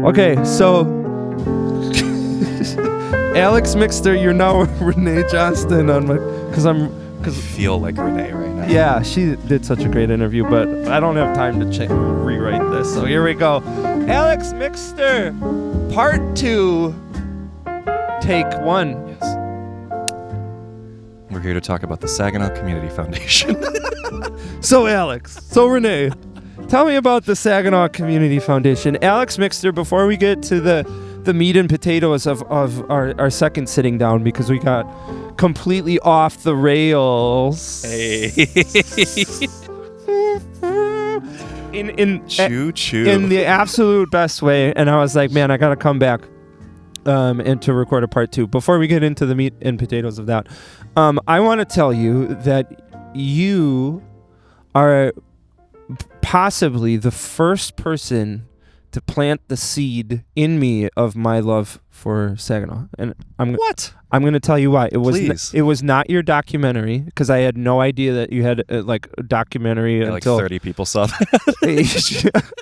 Okay, so Alex Mixter, you're now Renee Johnston on my, I feel like Renee right now. Yeah, she did such a great interview, but I don't have time to rewrite this. So here we go. Alex Mixter, part 2, take 1. Yes. We're here to talk about the Saginaw Community Foundation. So Renee, tell me about the Saginaw Community Foundation. Alex Mixter, before we get to the meat and potatoes of our second sitting down, because we got completely off the rails. Hey. in Choo-choo. in the absolute best way, and I was like, man, I gotta come back and to record a part 2. Before we get into the meat and potatoes of that, I want to tell you that you are possibly the first person to plant the seed in me of my love for Saginaw, and I'm going to tell you why. It was not your documentary, because I had no idea that you had a documentary until like 30 people saw that.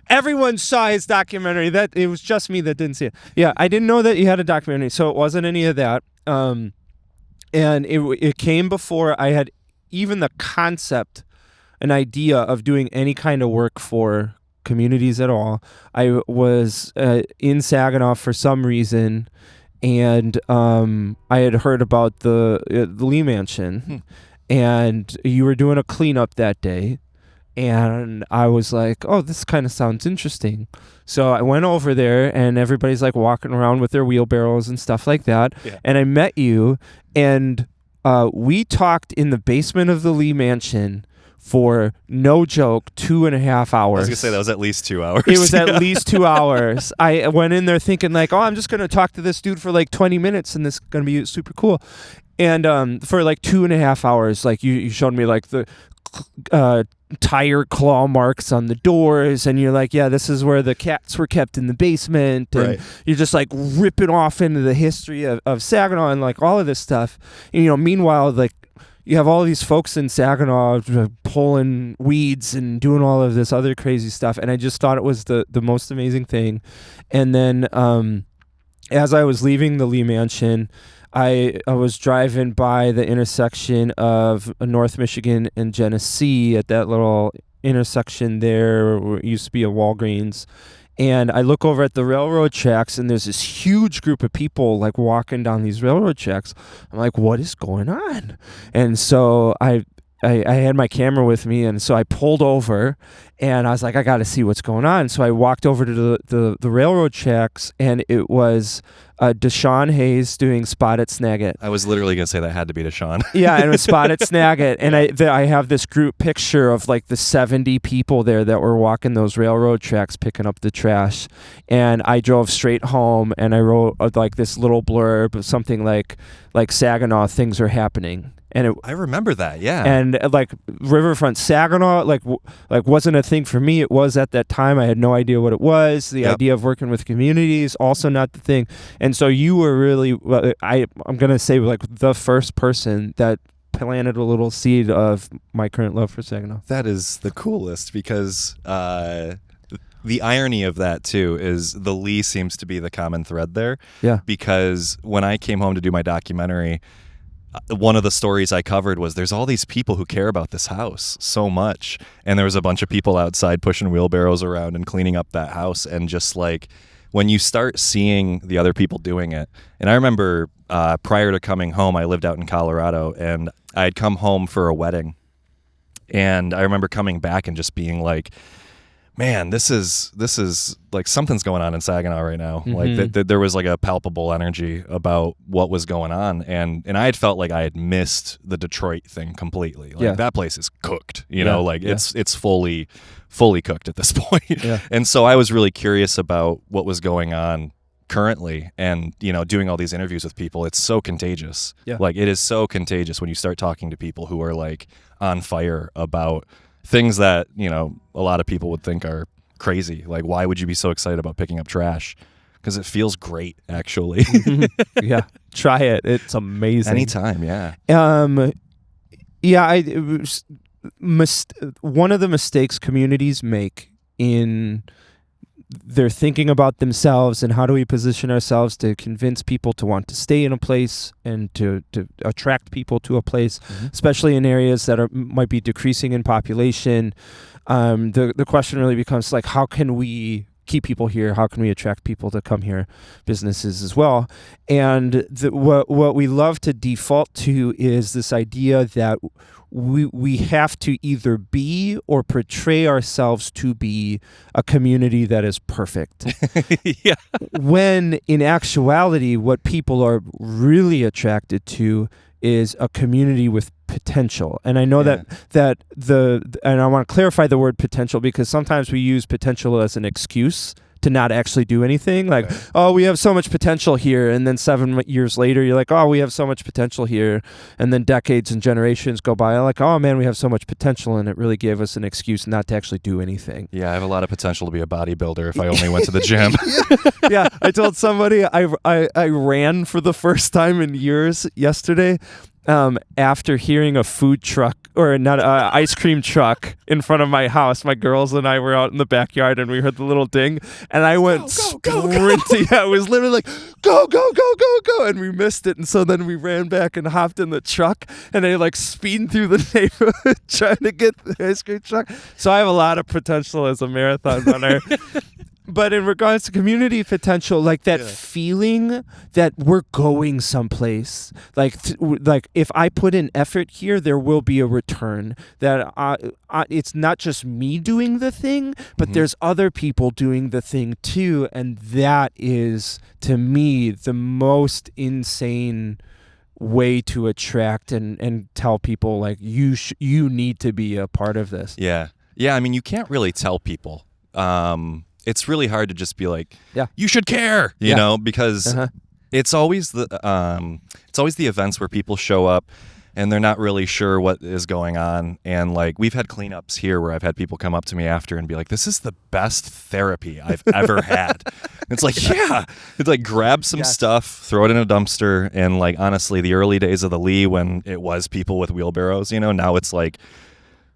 Everyone saw his documentary. That it was just me that didn't see it. Yeah, I didn't know that you had a documentary, so it wasn't any of that. And it came before I had even the concept, an idea of doing any kind of work for communities at all. I was in Saginaw for some reason, and I had heard about the Lee Mansion, and you were doing a cleanup that day. And I was like, oh, this kind of sounds interesting. So I went over there, and everybody's like walking around with their wheelbarrows and stuff like that. Yeah. And I met you, and we talked in the basement of the Lee Mansion for, no joke, 2.5 hours. I was going to say that was at least 2 hours. It was at least 2 hours. I went in there thinking like, oh, I'm just going to talk to this dude for like 20 minutes, and this is going to be super cool. And for like 2.5 hours, like you showed me like the tire claw marks on the doors, and you're like, yeah, this is where the cats were kept in the basement, and right. You're just like ripping off into the history of Saginaw and like all of this stuff. And, meanwhile, like, you have all these folks in Saginaw pulling weeds and doing all of this other crazy stuff, and I just thought it was the most amazing thing. And then as I was leaving the Lee Mansion, I was driving by the intersection of North Michigan and Genesee at that little intersection there where it used to be a Walgreens. And I look over at the railroad tracks, and there's this huge group of people like walking down these railroad tracks. I'm like, what is going on? And so I had my camera with me, and so I pulled over, and I was like, I got to see what's going on. So I walked over to the railroad tracks, and it was Deshaun Hayes doing Spot It Saginaw. I was literally going to say that had to be Deshaun. Yeah, and it was Spot It Saginaw. And I have this group picture of like the 70 people there that were walking those railroad tracks picking up the trash. And I drove straight home, and I wrote like this little blurb of something like Saginaw, things are happening. And I remember that, yeah. And like Riverfront Saginaw, like wasn't a thing for me. It was at that time. I had no idea what it was. The idea of working with communities, also not the thing. And so you were really, I'm gonna say, like the first person that planted a little seed of my current love for Saginaw. That is the coolest, because the irony of that too is the Lee seems to be the common thread there. Yeah. Because when I came home to do my documentary, one of the stories I covered was there's all these people who care about this house so much, and there was a bunch of people outside pushing wheelbarrows around and cleaning up that house. And just like when you start seeing the other people doing it, and I remember prior to coming home, I lived out in Colorado, and I had come home for a wedding, and I remember coming back and just being like, man, this is like something's going on in Saginaw right now. Mm-hmm. Like there was like a palpable energy about what was going on, and I had felt like I had missed the Detroit thing completely. Like that place is cooked, you know, like it's fully cooked at this point. Yeah. And so I was really curious about what was going on currently, and doing all these interviews with people. It's so contagious. Yeah. Like it is so contagious when you start talking to people who are like on fire about things that, a lot of people would think are crazy. Like, why would you be so excited about picking up trash? Because it feels great, actually. Yeah. Try it. It's amazing. Anytime, yeah. Yeah, one of the mistakes communities make in they're thinking about themselves and how do we position ourselves to convince people to want to stay in a place and to attract people to a place, especially in areas that might be decreasing in population. The question really becomes like, how can we keep people here? How can we attract people to come here? Businesses as well. And what we love to default to is this idea that we have to either be or portray ourselves to be a community that is perfect. Yeah. When in actuality, what people are really attracted to is a community with potential. And I know that and I want to clarify the word potential, because sometimes we use potential as an excuse to not actually do anything. Like, oh, we have so much potential here. And then 7 years later, you're like, oh, we have so much potential here. And then decades and generations go by. Like, oh, man, we have so much potential. And it really gave us an excuse not to actually do anything. Yeah, I have a lot of potential to be a bodybuilder if I only went to the gym. Yeah, I told somebody I ran for the first time in years yesterday. After hearing a food truck, or not, ice cream truck in front of my house. My girls and I were out in the backyard and we heard the little ding, and I went sprinting. I was literally like, go, go, go, go, go, and we missed it. And so then we ran back and hopped in the truck, and I like speeding through the neighborhood trying to get the ice cream truck. So I have a lot of potential as a marathon runner. But in regards to community potential, like that feeling that we're going someplace, like if I put in effort here, there will be a return. That it's not just me doing the thing, but there's other people doing the thing too, and that is, to me, the most insane way to attract and tell people like you need to be a part of this. Yeah. I mean, you can't really tell people. It's really hard to just be like, you should care, you know, because it's always the events where people show up and they're not really sure what is going on. And like, we've had cleanups here where I've had people come up to me after and be like, this is the best therapy I've ever had. It's like, it's like, grab some stuff, throw it in a dumpster. And like, honestly, the early days of the Lee, when it was people with wheelbarrows, you know, now it's like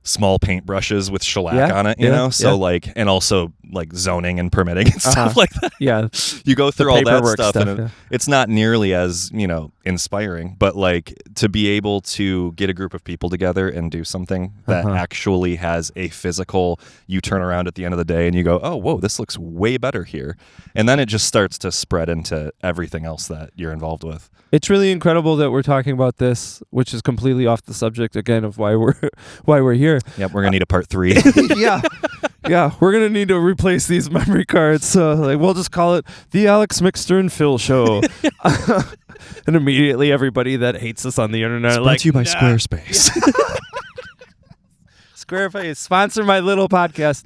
small paintbrushes with shellac on it, you know? So like, and also like zoning and permitting and stuff like that. Yeah. You go through all that stuff and it's not nearly as, you know, inspiring, but like to be able to get a group of people together and do something that actually has a physical, you turn around at the end of the day and you go, oh, whoa, this looks way better here. And then it just starts to spread into everything else that you're involved with. It's really incredible that we're talking about this, which is completely off the subject again of why we're here. Yep, we're gonna need a part 3. Yeah, we're gonna need to replace these memory cards. So like, we'll just call it the Alex Mixter and Phil Show. And immediately, everybody that hates us on the internet it's brought to you by Squarespace. Squarespace, sponsor my little podcast.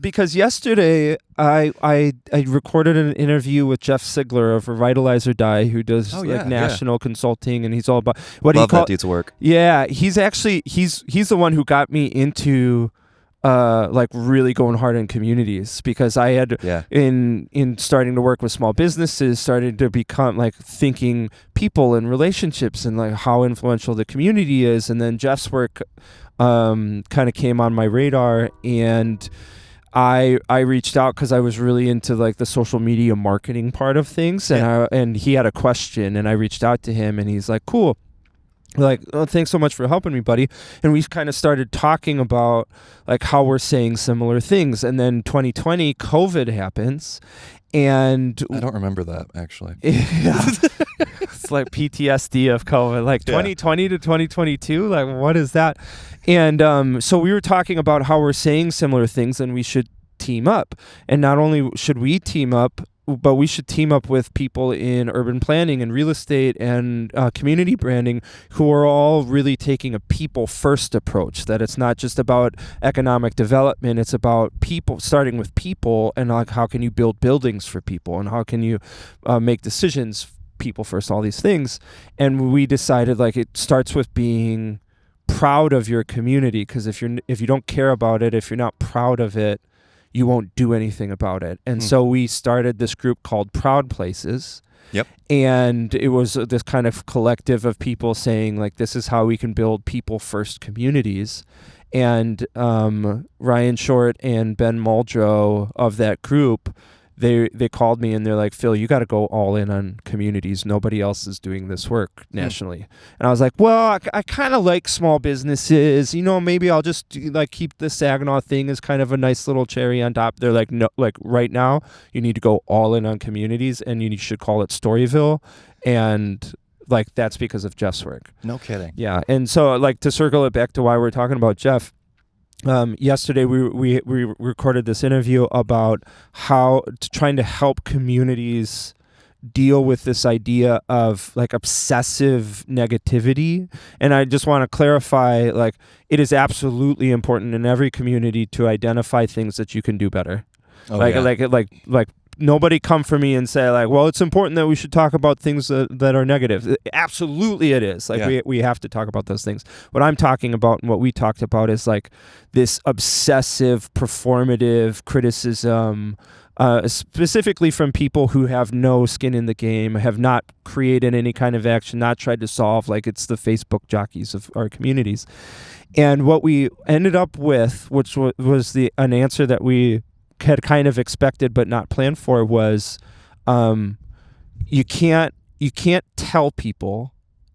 Because yesterday I recorded an interview with Jeff Sigler of Revitalize or Die, who does national consulting, and he's all about what Love that dude's work. Yeah, he's actually he's the one who got me into like really going hard in communities, because I had in starting to work with small businesses, started to become like thinking people and relationships and like how influential the community is. And then Jeff's work kind of came on my radar, and I reached out because I was really into like the social media marketing part of things, and he had a question, and I reached out to him, and he's like, cool. Like, oh, thanks so much for helping me, buddy. And we kind of started talking about like how we're saying similar things. And then 2020, COVID happens, and I don't remember that actually. It's like PTSD of COVID, like 2020 to 2022. Like, what is that? And so we were talking about how we're saying similar things, and we should team up. And not only should we team up, but we should team up with people in urban planning and real estate and community branding who are all really taking a people-first approach, that it's not just about economic development, it's about people, starting with people, and like how can you build buildings for people, and how can you make decisions people first, all these things. And we decided like it starts with being proud of your community, because if you don't care about it, if you're not proud of it, you won't do anything about it. And so we started this group called Proud Places. Yep. And it was this kind of collective of people saying like, this is how we can build people first communities. And Ryan Short and Ben Muldrow of that group, they called me and they're like, Phil, you got to go all in on communities. Nobody else is doing this work nationally. And I was like, well, I kind of like small businesses. Maybe I'll just keep the Saginaw thing as kind of a nice little cherry on top. They're like, no, like right now you need to go all in on communities and you should call it Storyville. And that's because of Jeff's work. No kidding. Yeah. And so to circle it back to why we're talking about Jeff, yesterday we recorded this interview about how trying to help communities deal with this idea of obsessive negativity. And I just want to clarify, it is absolutely important in every community to identify things that you can do better. Nobody come for me and say well, it's important that we should talk about things that are negative. Absolutely it is. We have to talk about those things. What I'm talking about and what we talked about is this obsessive performative criticism, specifically from people who have no skin in the game, have not created any kind of action, not tried to solve, it's the Facebook jockeys of our communities. And what we ended up with, which was an answer that we had kind of expected but not planned for, was you can't tell people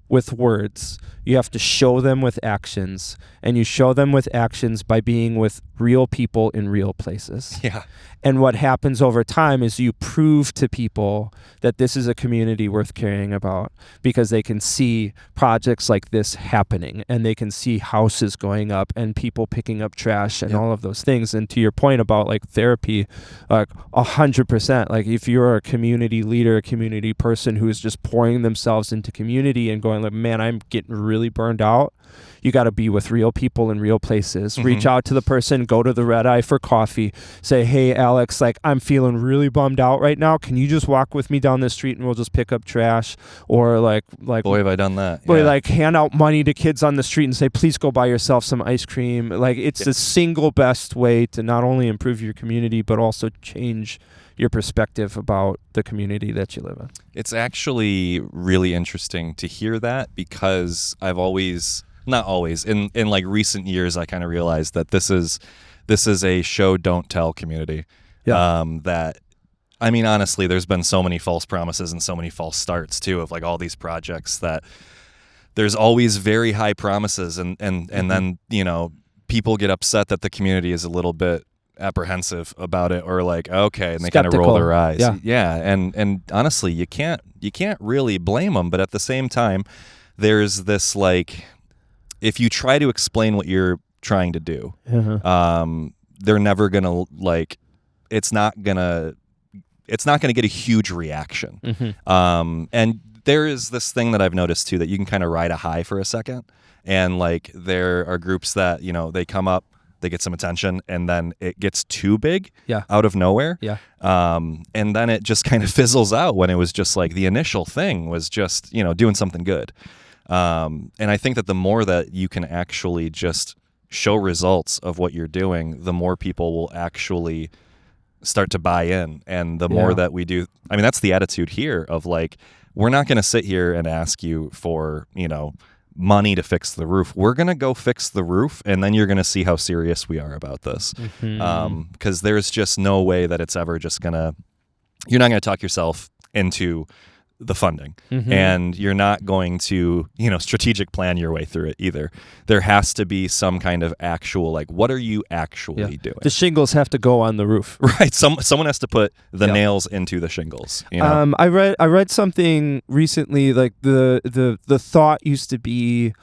with words. You have to show them with actions, and you show them with actions by being with real people in real places. Yeah. And what happens over time is you prove to people that this is a community worth caring about because they can see projects like this happening, and they can see houses going up and people picking up trash and all of those things. And to your point about therapy, 100%, if you're a community leader, a community person who is just pouring themselves into community and going man, I'm getting really burned out, you got to be with real people in real places. Mm-hmm. Reach out to the person, go to the Red Eye for coffee, say, hey, Alex, I'm feeling really bummed out right now. Can you just walk with me down the street and we'll just pick up trash? Or boy, have I done that. Boy, hand out money to kids on the street and say, please go buy yourself some ice cream. It's the single best way to not only improve your community, but also change your perspective about the community that you live in. It's actually really interesting to hear that, because I've always, not always, in recent years, I kind of realized that this is a show don't tell community. Yeah. Honestly, there's been so many false promises and so many false starts too of all these projects that there's always very high promises and then people get upset that the community is a little bit apprehensive about it, or okay, and they kind of roll their eyes. And honestly, you can't really blame them, but at the same time there's this if you try to explain what you're trying to do, they're never gonna it's not gonna get a huge reaction. Mm-hmm. And there is this thing that I've noticed too, that you can kind of ride a high for a second, and there are groups that they come up, they get some attention, and then it gets too big out of nowhere. Yeah. And then it just kind of fizzles out when it was just the initial thing was just, doing something good. And I think that the more that you can actually just show results of what you're doing, the more people will actually start to buy in. And the more that we do, that's the attitude here of we're not going to sit here and ask you for, money to fix the roof. We're going to go fix the roof, and then you're going to see how serious we are about this. Mm-hmm. 'Cause there's just no way that it's ever just you're not going to talk yourself into the funding. Mm-hmm. And you're not going to, strategic plan your way through it either. There has to be some kind of actual, what are you actually doing? The shingles have to go on the roof. Right. Someone has to put the nails into the shingles. I read something recently, the thought used to be,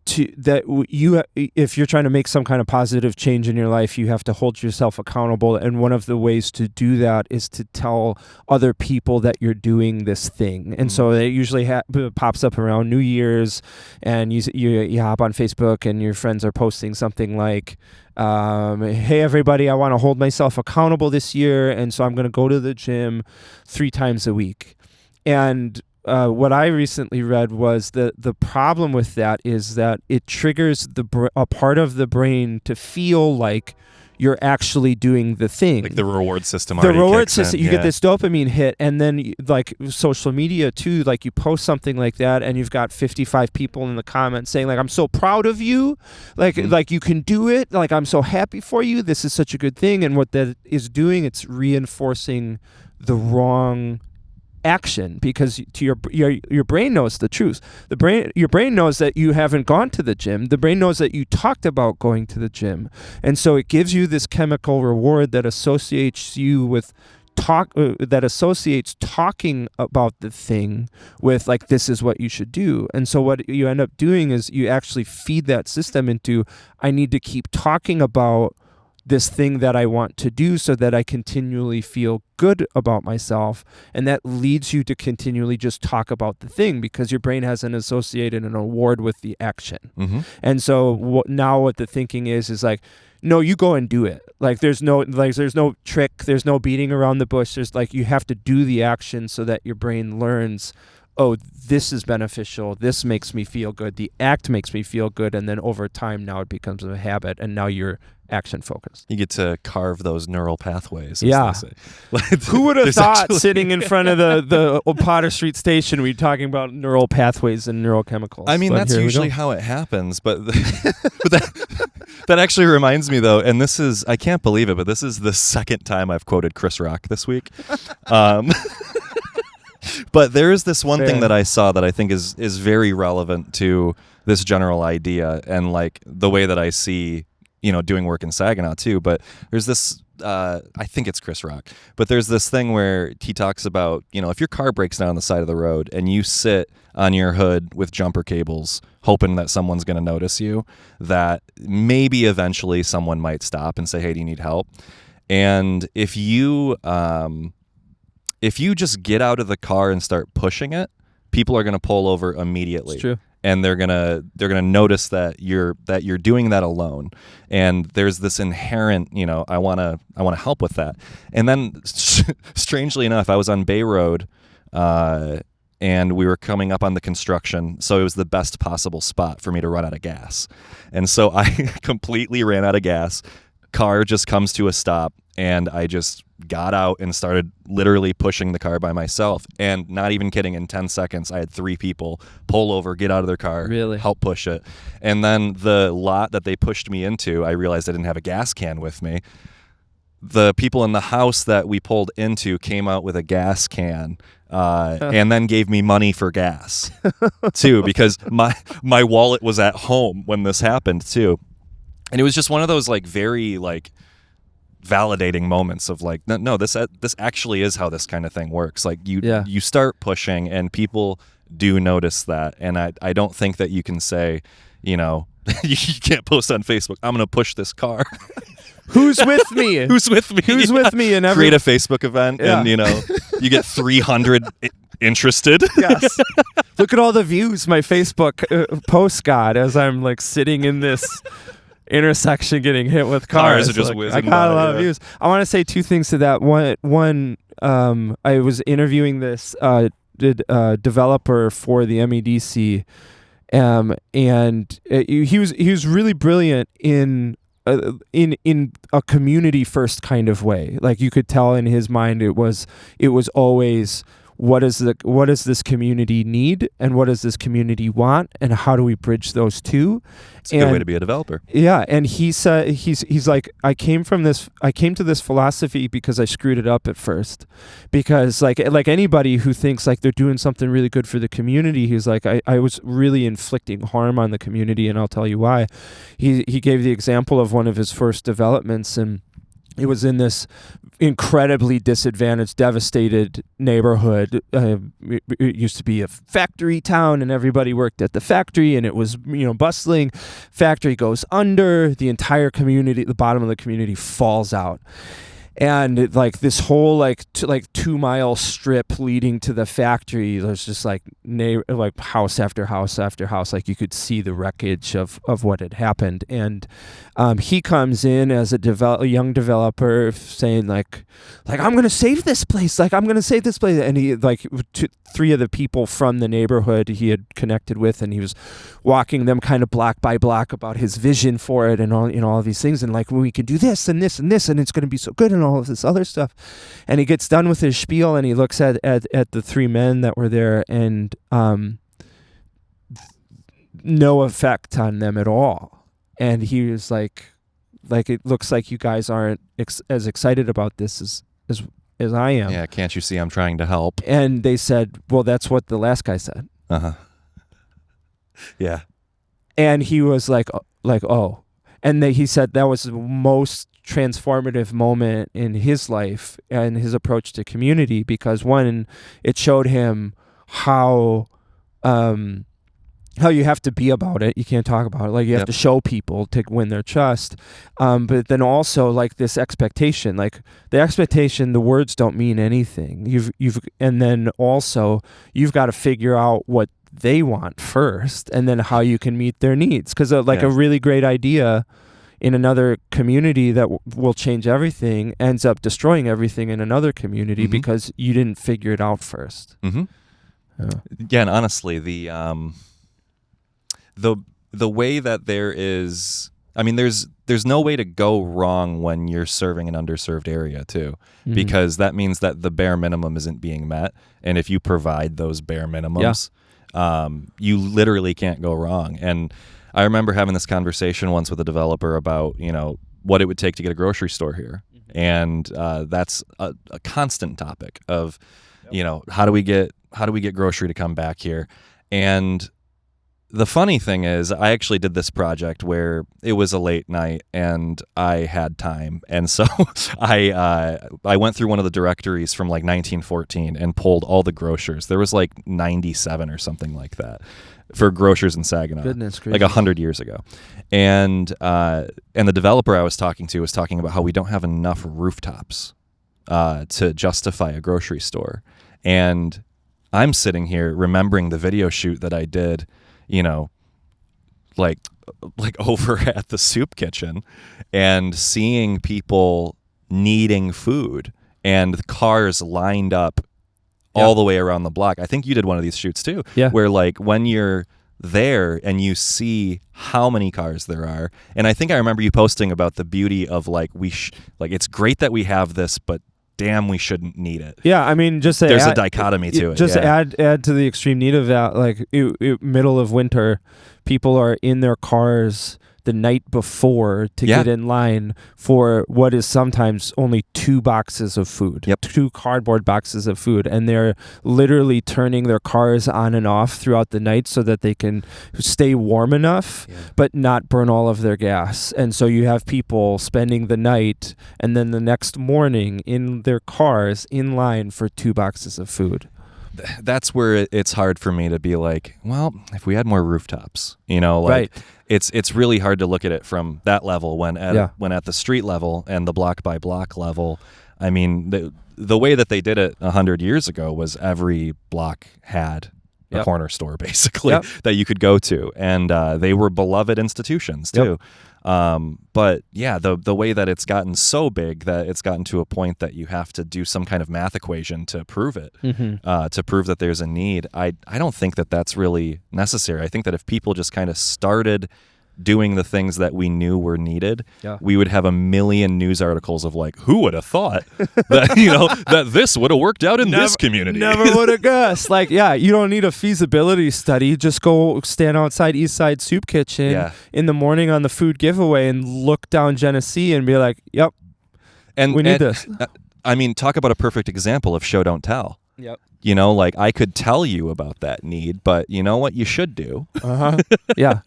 if you're trying to make some kind of positive change in your life, you have to hold yourself accountable, and one of the ways to do that is to tell other people that you're doing this thing. And so it usually pops up around New Year's, and you hop on Facebook and your friends are posting something hey everybody, I want to hold myself accountable this year, and so I'm going to go to the gym 3 times a week. And what I recently read was the problem with that is that it triggers a part of the brain to feel like you're actually doing the thing. Like the reward system The already reward kicks in. system, you get this dopamine hit, and then like social media too, like you post something like that and you've got 55 people in the comments saying like, I'm so proud of you, like you can do it, like I'm so happy for you, this is such a good thing. And what that is doing, it's reinforcing the wrong action, because to your brain knows the truth. Your brain knows that you haven't gone to the gym. The brain knows that you talked about going to the gym, and so it gives you this chemical reward that associates you with talking about the thing with like, this is what you should do. And so what you end up doing is you actually feed that system into, I need to keep talking about this thing that I want to do so that I continually feel good about myself. And that leads you to continually just talk about the thing, because your brain hasn't associated an award with the action. And so now what the thinking is like, no, you go and do it. Like there's no trick, there's no beating around the bush. There's like, you have to do the action so that your brain learns, oh, this is beneficial, this makes me feel good, the act makes me feel good, and then over time now it becomes a habit, and now you're action focused. You get to carve those neural pathways. Yeah. Who would have thought sitting in front of the Potter Street station, we'd talking about neural pathways and neurochemicals. I mean, that's usually how it happens, but that actually reminds me though, and this is, I can't believe it, but this is the second time I've quoted Chris Rock this week. But there is this one thing that I saw that I think is very relevant to this general idea, and like the way that I see, doing work in Saginaw too. But there's this, I think it's Chris Rock, but there's this thing where he talks about, if your car breaks down on the side of the road and you sit on your hood with jumper cables, hoping that someone's going to notice you, that maybe eventually someone might stop and say, hey, do you need help? And if you just get out of the car and start pushing it, people are going to pull over immediately. It's true. And they're gonna notice that you're doing that alone. And there's this inherent, I wanna help with that. And then strangely enough, I was on Bay Road, and we were coming up on the construction, so it was the best possible spot for me to run out of gas. And so I completely ran out of gas. Car just comes to a stop, and I just got out and started literally pushing the car by myself. And not even kidding, in 10 seconds, I had 3 people pull over, get out of their car, help push it. And then the lot that they pushed me into, I realized I didn't have a gas can with me. The people in the house that we pulled into came out with a gas can, and then gave me money for gas too, because my wallet was at home when this happened too. And it was just one of those like very like validating moments of like, no, this actually is how this kind of thing works. Like you start pushing and people do notice that. And I don't think that you can say, you can't post on Facebook, I'm going to push this car. Who's with me? Who's with me? Who's with me? And create a Facebook event, and you get 300 interested. Yes. Look at all the views my Facebook post got as I'm like sitting in this intersection getting hit with cars. Are just like, whizzing I got by, a lot of views. I want to say 2 things to that. One, I was interviewing this developer for the MEDC, and he was really brilliant in a community first kind of way. Like you could tell in his mind, it was always, what does this community need, and what does this community want, and how do we bridge those two? It's a good way to be a developer. Yeah, and he said he's like, I came to this philosophy because I screwed it up at first, because like anybody who thinks like they're doing something really good for the community, he's like, I was really inflicting harm on the community, and I'll tell you why. He gave the example of one of his first developments, and it was in this incredibly disadvantaged, devastated neighborhood. It used to be a factory town, and everybody worked at the factory, and it was, bustling. Factory goes under, the entire community, the bottom of the community falls out. And like this whole like 2 mile strip leading to the factory, there's just like like house after house after house. Like you could see the wreckage of what had happened. And he comes in as a young developer saying like I'm gonna save this place. Like I'm gonna save this place. And he like 3 of the people from the neighborhood he had connected with, and he was walking them kind of block by block about his vision for it and all of these things, and like we could do this and this and this, and it's gonna be so good and all of this other stuff. And he gets done with his spiel and he looks at the 3 men that were there, and no effect on them at all. And he was like it looks like you guys aren't as excited about this as I am. Yeah, can't you see I'm trying to help? And they said, well, that's what the last guy said. Uh-huh. Yeah. And he was like oh. And he said that was the most transformative moment in his life and his approach to community, because one, it showed him how you have to be about it. You can't talk about it. Like you have to show people to win their trust. But then also like this expectation, like the expectation, the words don't mean anything. And then also you've got to figure out what they want first, and then how you can meet their needs. Because a really great idea in another community that will change everything ends up destroying everything in another community because you didn't figure it out first. Mm-hmm. Yeah, and honestly, the way that there is, I mean, there's no way to go wrong when you're serving an underserved area too, because that means that the bare minimum isn't being met, and if you provide those bare minimums, you literally can't go wrong. And I remember having this conversation once with a developer about, what it would take to get a grocery store here. And that's a constant topic of, how do we get grocery to come back here? And the funny thing is, I actually did this project where it was a late night and I had time. And so I went through one of the directories from like 1914 and pulled all the grocers. There was like 97 or something like that for grocers in Saginaw. Goodness gracious. Like 100 years ago. And the developer I was talking to was talking about how we don't have enough rooftops to justify a grocery store. And I'm sitting here remembering the video shoot that I did, like over at the soup kitchen, and seeing people needing food and cars lined up all the way around the block. I think you did one of these shoots too, where like when you're there and you see how many cars there are, and I think I remember you posting about the beauty of like it's great that we have this, but damn, we shouldn't need it. Yeah, I mean, just there's a dichotomy to it. Just add to the extreme need of that. Like middle of winter, people are in their cars the night before to get in line for what is sometimes only 2 boxes of food, 2 cardboard boxes of food, and they're literally turning their cars on and off throughout the night so that they can stay warm enough but not burn all of their gas. And so you have people spending the night and then the next morning in their cars in line for 2 boxes of food. That's where it's hard for me to be like, well, if we had more rooftops, it's really hard to look at it from that level when at the street level and the block by block level. I mean, the way that they did it 100 years ago was every block had a corner store basically that you could go to, and they were beloved institutions too. But yeah, the way that it's gotten so big that it's gotten to a point that you have to do some kind of math equation to prove it, to prove that there's a need. I don't think that that's really necessary. I think that if people just kind of started doing the things that we knew were needed, we would have a million news articles of like, who would have thought that that this would have worked out in this community? Never would have guessed. Like, you don't need a feasibility study. Just go stand outside East Side Soup Kitchen in the morning on the food giveaway and look down Genesee and be like, yep, and we need this. I mean, talk about a perfect example of show don't tell. Yep. Like I could tell you about that need, but you know what you should do? Yeah.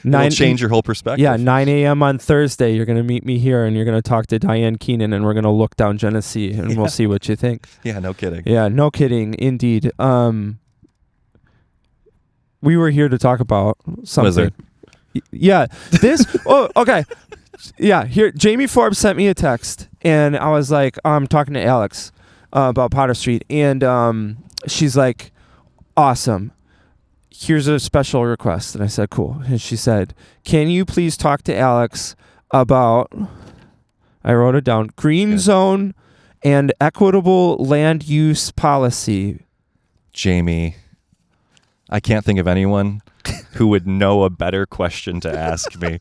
It'll change your whole perspective. Yeah, 9 a.m. on Thursday, you're going to meet me here and you're going to talk to Diane Keenan and we're going to look down Genesee and we'll see what you think. Yeah, no kidding. Yeah, no kidding. Indeed. We were here to talk about something. Was there? Yeah. This, okay. Yeah, here Jamie Forbes sent me a text, and I was like, I'm talking to Alex about Potter Street, and she's like, awesome. Here's a special request. And I said, cool. And she said, can you please talk to Alex about, I wrote it down, green zone and equitable land use policy. Jamie, I can't think of anyone who would know a better question to ask me.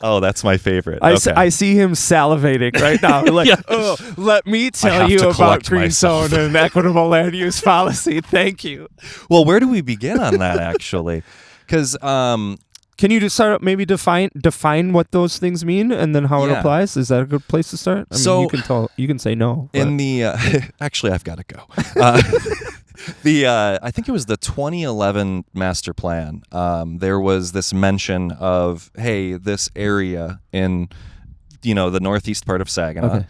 Oh, that's my favorite. I see him salivating right now. Like, oh, let me tell you about green zone and equitable land use policy. Thank you. Well, where do we begin on that, actually? Because can you just start maybe define what those things mean and then how it applies? Is that a good place to start? I mean, you can say no. In the actually, I've got to go. I think it was the 2011 master plan. There was this mention of, hey, this area in the northeast part of Saginaw,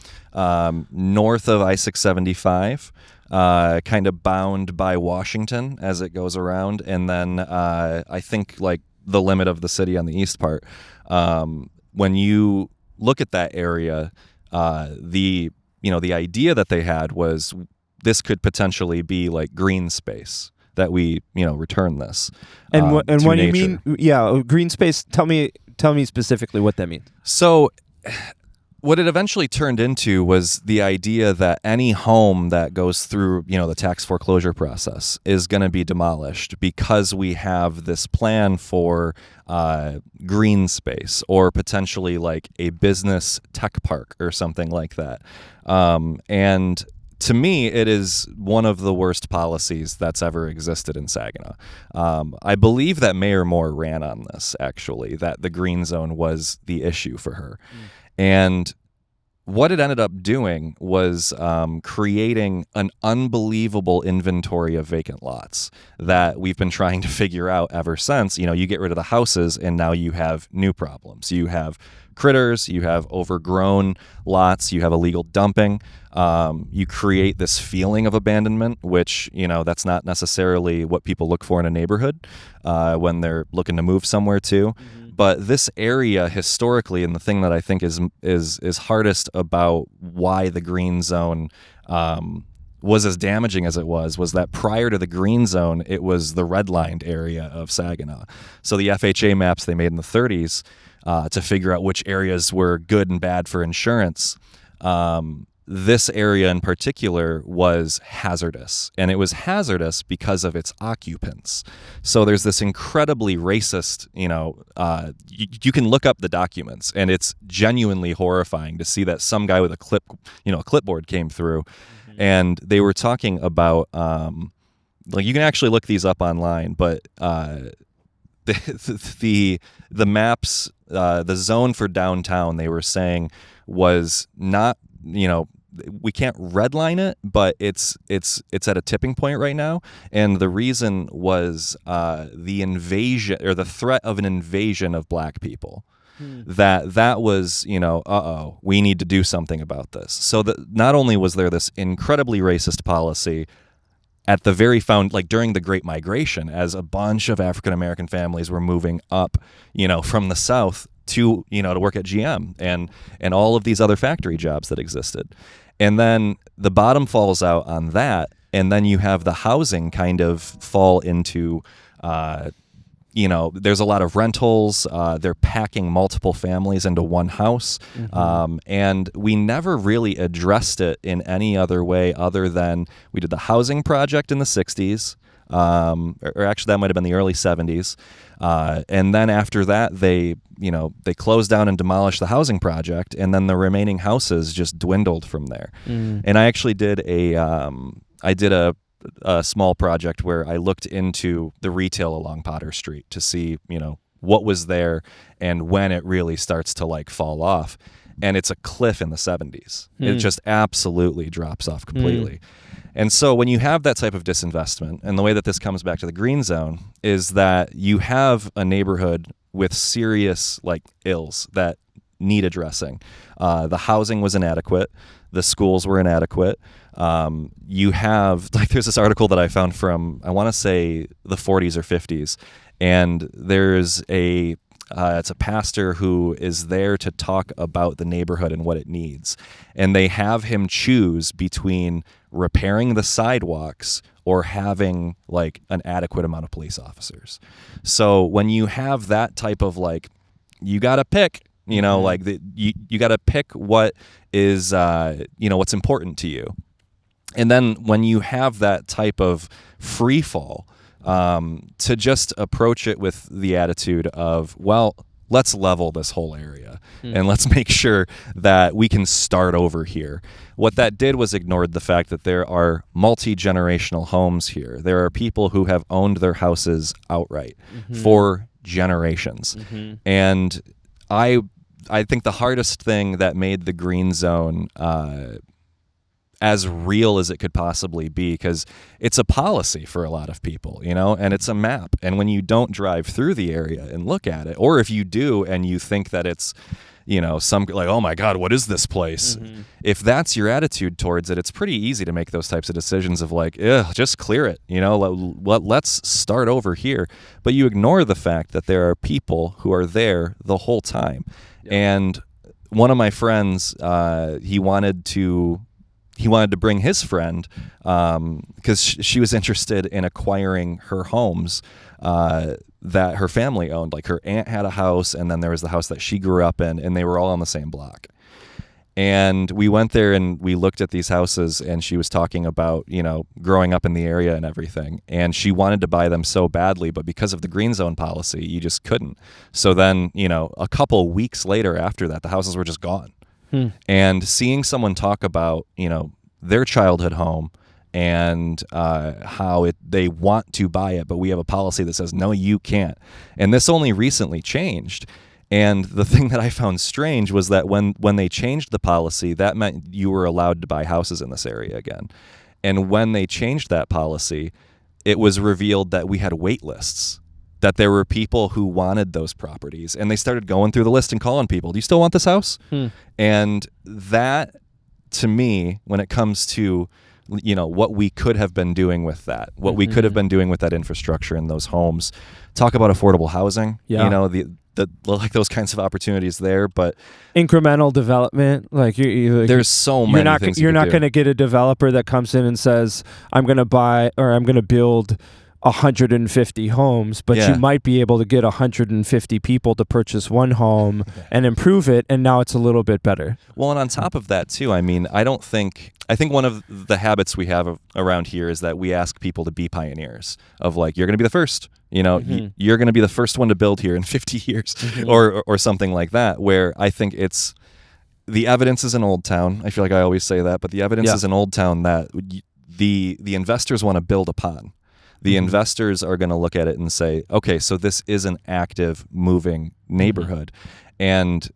north of I-675, kind of bound by Washington as it goes around, and then I think like the limit of the city on the east part. When you look at that area, the idea that they had was this could potentially be like green space that we return this. And when nature. you mean green space, tell me specifically what that means. So what it eventually turned into was the idea that any home that goes through, the tax foreclosure process is going to be demolished because we have this plan for green space or potentially like a business tech park or something like that. And to me, it is one of the worst policies that's ever existed in Saginaw. I believe that Mayor Moore ran on this, actually, that the green zone was the issue for her. And what it ended up doing was creating an unbelievable inventory of vacant lots that we've been trying to figure out ever since. You get rid of the houses and now you have new problems. You have critters, you have overgrown lots, you have illegal dumping. You create this feeling of abandonment, which, that's not necessarily what people look for in a neighborhood when they're looking to move somewhere to. Mm-hmm. But this area historically, and the thing that I think is hardest about why the green zone was as damaging as it was that prior to the green zone, it was the redlined area of Saginaw. So the FHA maps they made in the 30s to figure out which areas were good and bad for insurance. This area in particular was hazardous, and it was hazardous because of its occupants. So there's this incredibly racist, you can look up the documents, and it's genuinely horrifying to see that some guy with a clipboard came through, and they were talking about, you can actually look these up online, but the maps, the zone for downtown, they were saying was not, we can't redline it, but it's at a tipping point right now. And the reason was the invasion or the threat of an invasion of black people. That was, we need to do something about this. So that not only was there this incredibly racist policy at the very during the Great Migration, as a bunch of African American families were moving up, from the South to work at GM and all of these other factory jobs that existed. And then the bottom falls out on that, and then you have the housing kind of fall into there's a lot of rentals. They're packing multiple families into one house. Mm-hmm. And we never really addressed it in any other way other than we did the housing project in the 60s. Or actually that might have been the early 70s. And then after that, they closed down and demolished the housing project, and then the remaining houses just dwindled from there. Mm. And I actually did a small project where I looked into the retail along Potter Street to see, what was there and when it really starts to fall off. And it's a cliff in the 70s. It just absolutely drops off completely. And so when you have that type of disinvestment, and the way that this comes back to the green zone is that you have a neighborhood with serious ills that need addressing. The housing was inadequate. The schools were inadequate. You have, there's this article that I found from, I want to say the 40s or 50s, and there's a It's a pastor who is there to talk about the neighborhood and what it needs. And they have him choose between repairing the sidewalks or having like an adequate amount of police officers. So when you have that type of like, you got to pick, you know, like you got to pick what is, you know, what's important to you. And then when you have that type of free fall, to just approach it with the attitude of, well, let's level this whole area and let's make sure that we can start over here. What that did was ignored the fact that there are multi-generational homes here. There are people who have owned their houses outright for generations. And I think the hardest thing that made the green zone as real as it could possibly be, because it's a policy for a lot of people, you know, and it's a map. And when you don't drive through the area and look at it, or if you do and you think that it's, you know, some like, oh my God, what is this place? If that's your attitude towards it, it's pretty easy to make those types of decisions of like, just clear it, you know, let's start over here. But you ignore the fact that there are people who are there the whole time. And one of my friends, he wanted to bring his friend because she was interested in acquiring her homes that her family owned. Like her aunt had a house, and then there was the house that she grew up in, and they were all on the same block. And we went there and we looked at these houses, and she was talking about, you know, growing up in the area and everything. And she wanted to buy them so badly, but because of the green zone policy, you just couldn't. So then, you know, a couple weeks later after that, the houses were just gone. And seeing someone talk about, you know, their childhood home and how they want to buy it, but we have a policy that says, no, you can't. And this only recently changed. And the thing that I found strange was that when they changed the policy, that meant you were allowed to buy houses in this area again. And when they changed that policy, it was revealed that we had wait lists, that there were people who wanted those properties, and they started going through the list and calling people, do you still want this house? And that, to me, when it comes to, you know, what we could have been doing with that, what we could have been doing with that infrastructure in those homes, talk about affordable housing, you know, the like those kinds of opportunities there, but incremental development, like there's so many things you're not going to get a developer that comes in and says, I'm going to buy, or I'm going to build 150 homes, but you might be able to get 150 people to purchase one home and improve it, and now it's a little bit better. Well, and on top of that too, I mean, I think one of the habits we have around here is that we ask people to be pioneers of like, you're going to be the first, you know, you're going to be the first one to build here in 50 years or something like that, where I think it's, the evidence is in Old Town. I feel like I always say that, but the evidence is in Old Town that the investors want to build upon. The investors are going to look at it and say, okay, so this is an active, moving neighborhood. And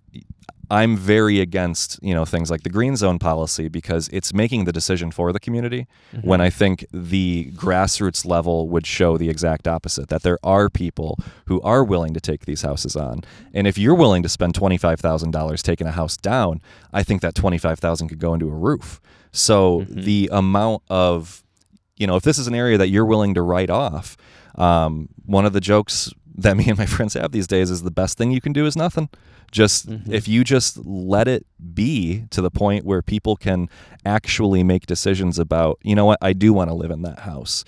I'm very against, you know, things like the green zone policy because it's making the decision for the community when I think the grassroots level would show the exact opposite, that there are people who are willing to take these houses on. And if you're willing to spend $25,000 taking a house down, I think that $25,000 could go into a roof. So the amount of, you know, if this is an area that you're willing to write off, one of the jokes that me and my friends have these days is the best thing you can do is nothing. Just if you just let it be to the point where people can actually make decisions about, you know what, I do want to live in that house,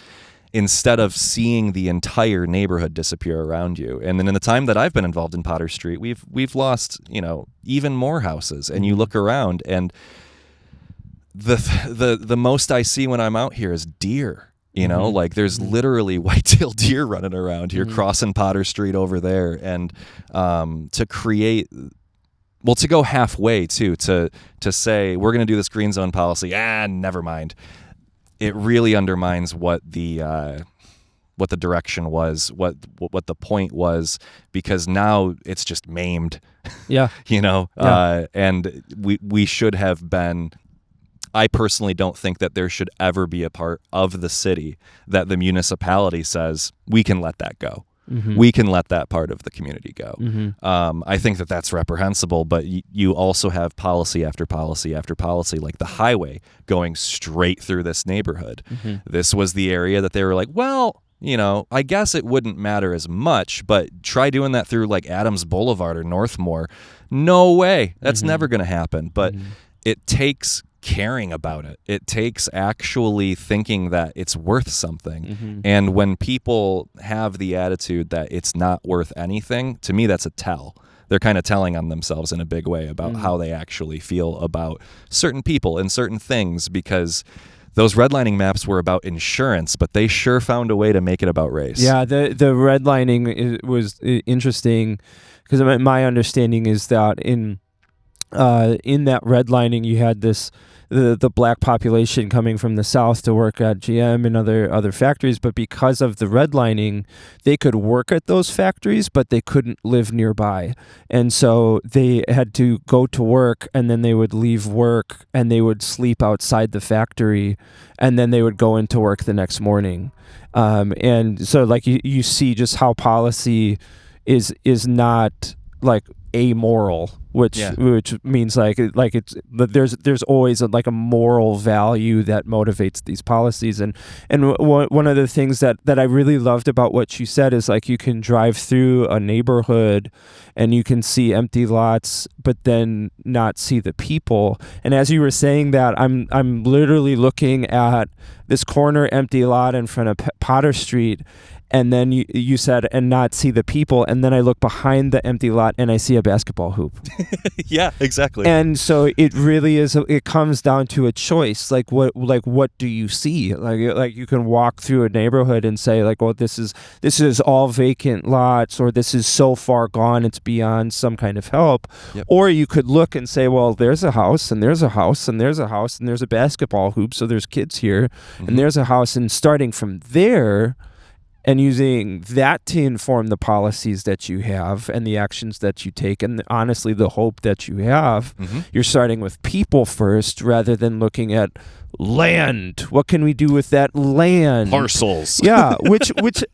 instead of seeing the entire neighborhood disappear around you. And then in the time that I've been involved in Potter Street, we've lost, you know, even more houses. And you look around and the most I see when I'm out here is deer. You know, like there's literally white-tailed deer running around here, crossing Potter Street over there. And to create, well, to go halfway too, to say we're going to do this green zone policy, never mind. It really undermines what the direction was, what the point was, because now it's just maimed. Yeah. You know, and we should have been. I personally don't think that there should ever be a part of the city that the municipality says we can let that go. We can let that part of the community go. I think that that's reprehensible, but you also have policy after policy after policy, like the highway going straight through this neighborhood. This was the area that they were like, well, I guess it wouldn't matter as much, but try doing that through like Adams Boulevard or Northmore. No way. That's never going to happen. But it takes caring about it. It takes actually thinking that it's worth something. And when people have the attitude that it's not worth anything, to me, that's a tell. They're kind of telling on themselves in a big way about how they actually feel about certain people and certain things, because those redlining maps were about insurance, but they sure found a way to make it about race. Yeah, the redlining was interesting, because my understanding is that in that redlining, you had the black population coming from the south to work at GM and other factories, but because of the redlining, they could work at those factories, but they couldn't live nearby. And so they had to go to work, and then they would leave work and they would sleep outside the factory, and then they would go into work the next morning. And so like you see just how policy is not like amoral, which means like it's there's always a moral value that motivates these policies. And one of the things that I really loved about what you said is like you can drive through a neighborhood and you can see empty lots, but then not see the people. And as you were saying that, I'm literally looking at this corner empty lot in front of Potter Street. And then you said, and not see the people. And then I look behind the empty lot and I see a basketball hoop. Yeah, exactly. And so it really is, it comes down to a choice. Like what do you see? Like you can walk through a neighborhood and say like, well, this is all vacant lots, or this is so far gone, it's beyond some kind of help. Yep. Or you could look and say, well, there's a house and there's a house and there's a house and there's a basketball hoop. So there's kids here and there's a house. And starting from there, and using that to inform the policies that you have and the actions that you take, and honestly the hope that you have, you're starting with people first rather than looking at land. What can we do with that land? Parcels. Yeah, which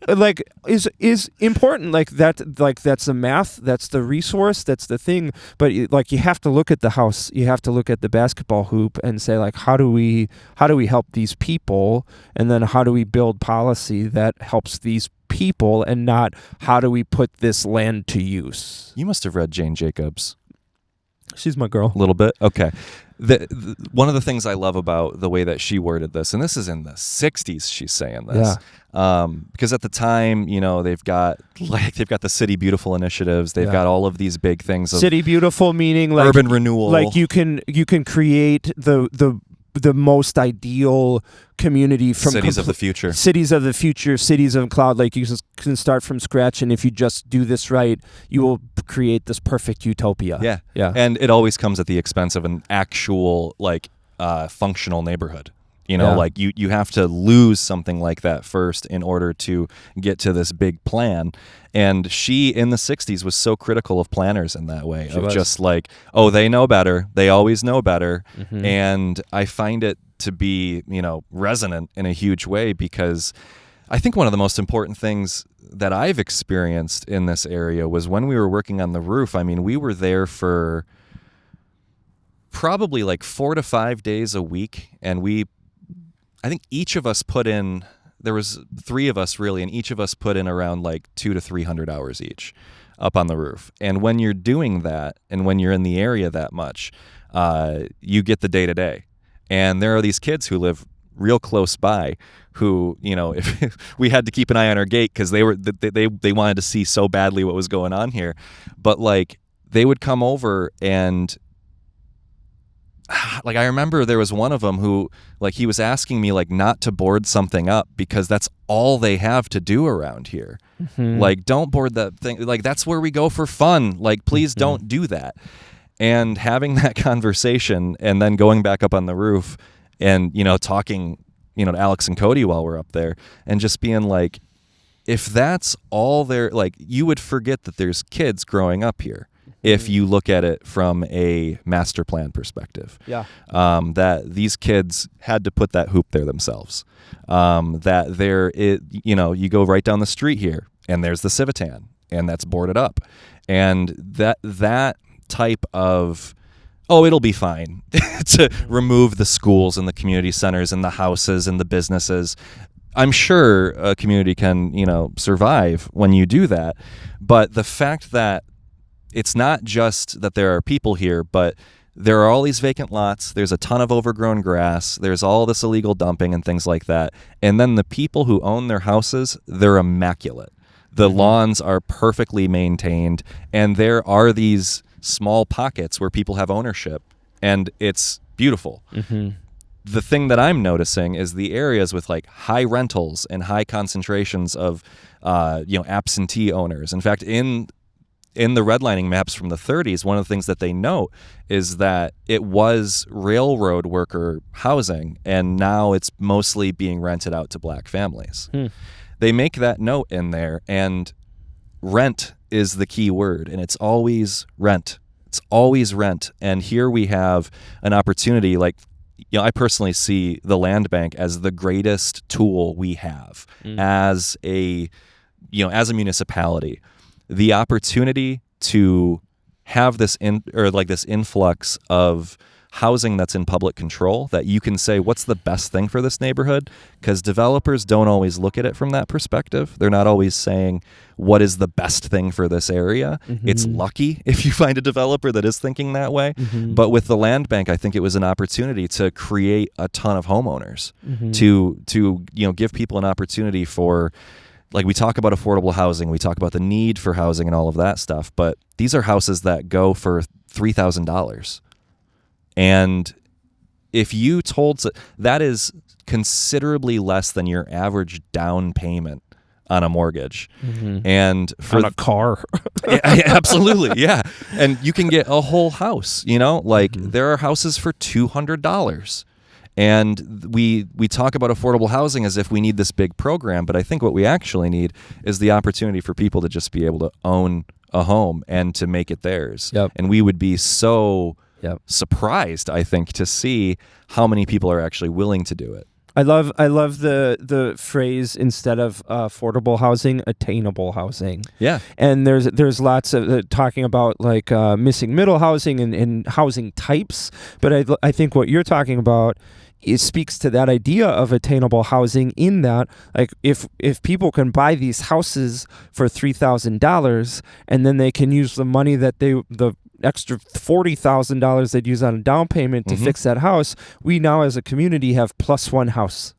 like is important. Like that's the math, that's the resource, that's the thing. But like you have to look at the house, you have to look at the basketball hoop and say like, how do we help these people, and then how do we build policy that helps these people, and not how do we put this land to use. You must have read Jane Jacobs. She's my girl. A little bit? Okay. One of the things I love about the way that she worded this, and this is in the 60s she's saying this, because at the time, they've got the City Beautiful initiatives, they've got all of these big things. City Beautiful meaning like urban renewal. Like you can create the most ideal community from cities of the future, cities of cloud. Like you can start from scratch, and if you just do this right, you will create this perfect utopia. Yeah. And it always comes at the expense of an actual functional neighborhood. Like you have to lose something like that first in order to get to this big plan. And she, in the 60s, was so critical of planners in that way, just like, oh, they know better. They always know better. And I find it to be, resonant in a huge way, because I think one of the most important things that I've experienced in this area was when we were working on the roof. I mean, we were there for probably like 4 to 5 days a week, and I think each of us put in, there was 3 of us really, and each of us put in around like 200 to 300 hours each up on the roof. And when you're doing that, and when you're in the area that much, you get the day-to-day. And there are these kids who live real close by who, if we had to keep an eye on our gate because they wanted to see so badly what was going on here. But like they would come over, and like I remember there was one of them who like he was asking me like not to board something up because that's all they have to do around here. Like, don't board that thing. Like, that's where we go for fun. Like, please don't do that. And having that conversation and then going back up on the roof and, talking, to Alex and Cody while we're up there and just being like, if that's all there, like, you would forget that there's kids growing up here if you look at it from a master plan perspective. Yeah. That these kids had to put that hoop there themselves. That you go right down the street here and there's the Civitan and that's boarded up. And that type of, it'll be fine to remove the schools and the community centers and the houses and the businesses. I'm sure a community can, survive when you do that. But the fact that it's not just that there are people here, but there are all these vacant lots. There's a ton of overgrown grass. There's all this illegal dumping and things like that. And then the people who own their houses, they're immaculate. The lawns are perfectly maintained. And there are these small pockets where people have ownership. And it's beautiful. The thing that I'm noticing is the areas with like high rentals and high concentrations of, absentee owners. In fact, in the redlining maps from the 30s, one of the things that they note is that it was railroad worker housing, and now it's mostly being rented out to black families. They make that note in there, and rent is the key word, and it's always rent. It's always rent. And here we have an opportunity, like, I personally see the land bank as the greatest tool we have as a municipality. The opportunity to have this this influx of housing that's in public control, that you can say, what's the best thing for this neighborhood? Because developers don't always look at it from that perspective. They're not always saying, what is the best thing for this area? It's lucky if you find a developer that is thinking that way. But with the land bank, I think it was an opportunity to create a ton of homeowners, to give people an opportunity for, like, we talk about affordable housing, we talk about the need for housing and all of that stuff, but these are houses that go for $3,000. And if you told, that is considerably less than your average down payment on a mortgage. And for on a car. Absolutely, yeah. And you can get a whole house, there are houses for $200. And we talk about affordable housing as if we need this big program, but I think what we actually need is the opportunity for people to just be able to own a home and to make it theirs. And we would be so surprised, I think, to see how many people are actually willing to do it. I love the phrase, instead of affordable housing, attainable housing. Yeah. And there's lots of talking about like missing middle housing and housing types, but I think what you're talking about, it speaks to that idea of attainable housing, in that, like, if people can buy these houses for $3,000 and then they can use the money that the extra $40,000 they'd use on a down payment to fix that house, we now as a community have plus one house.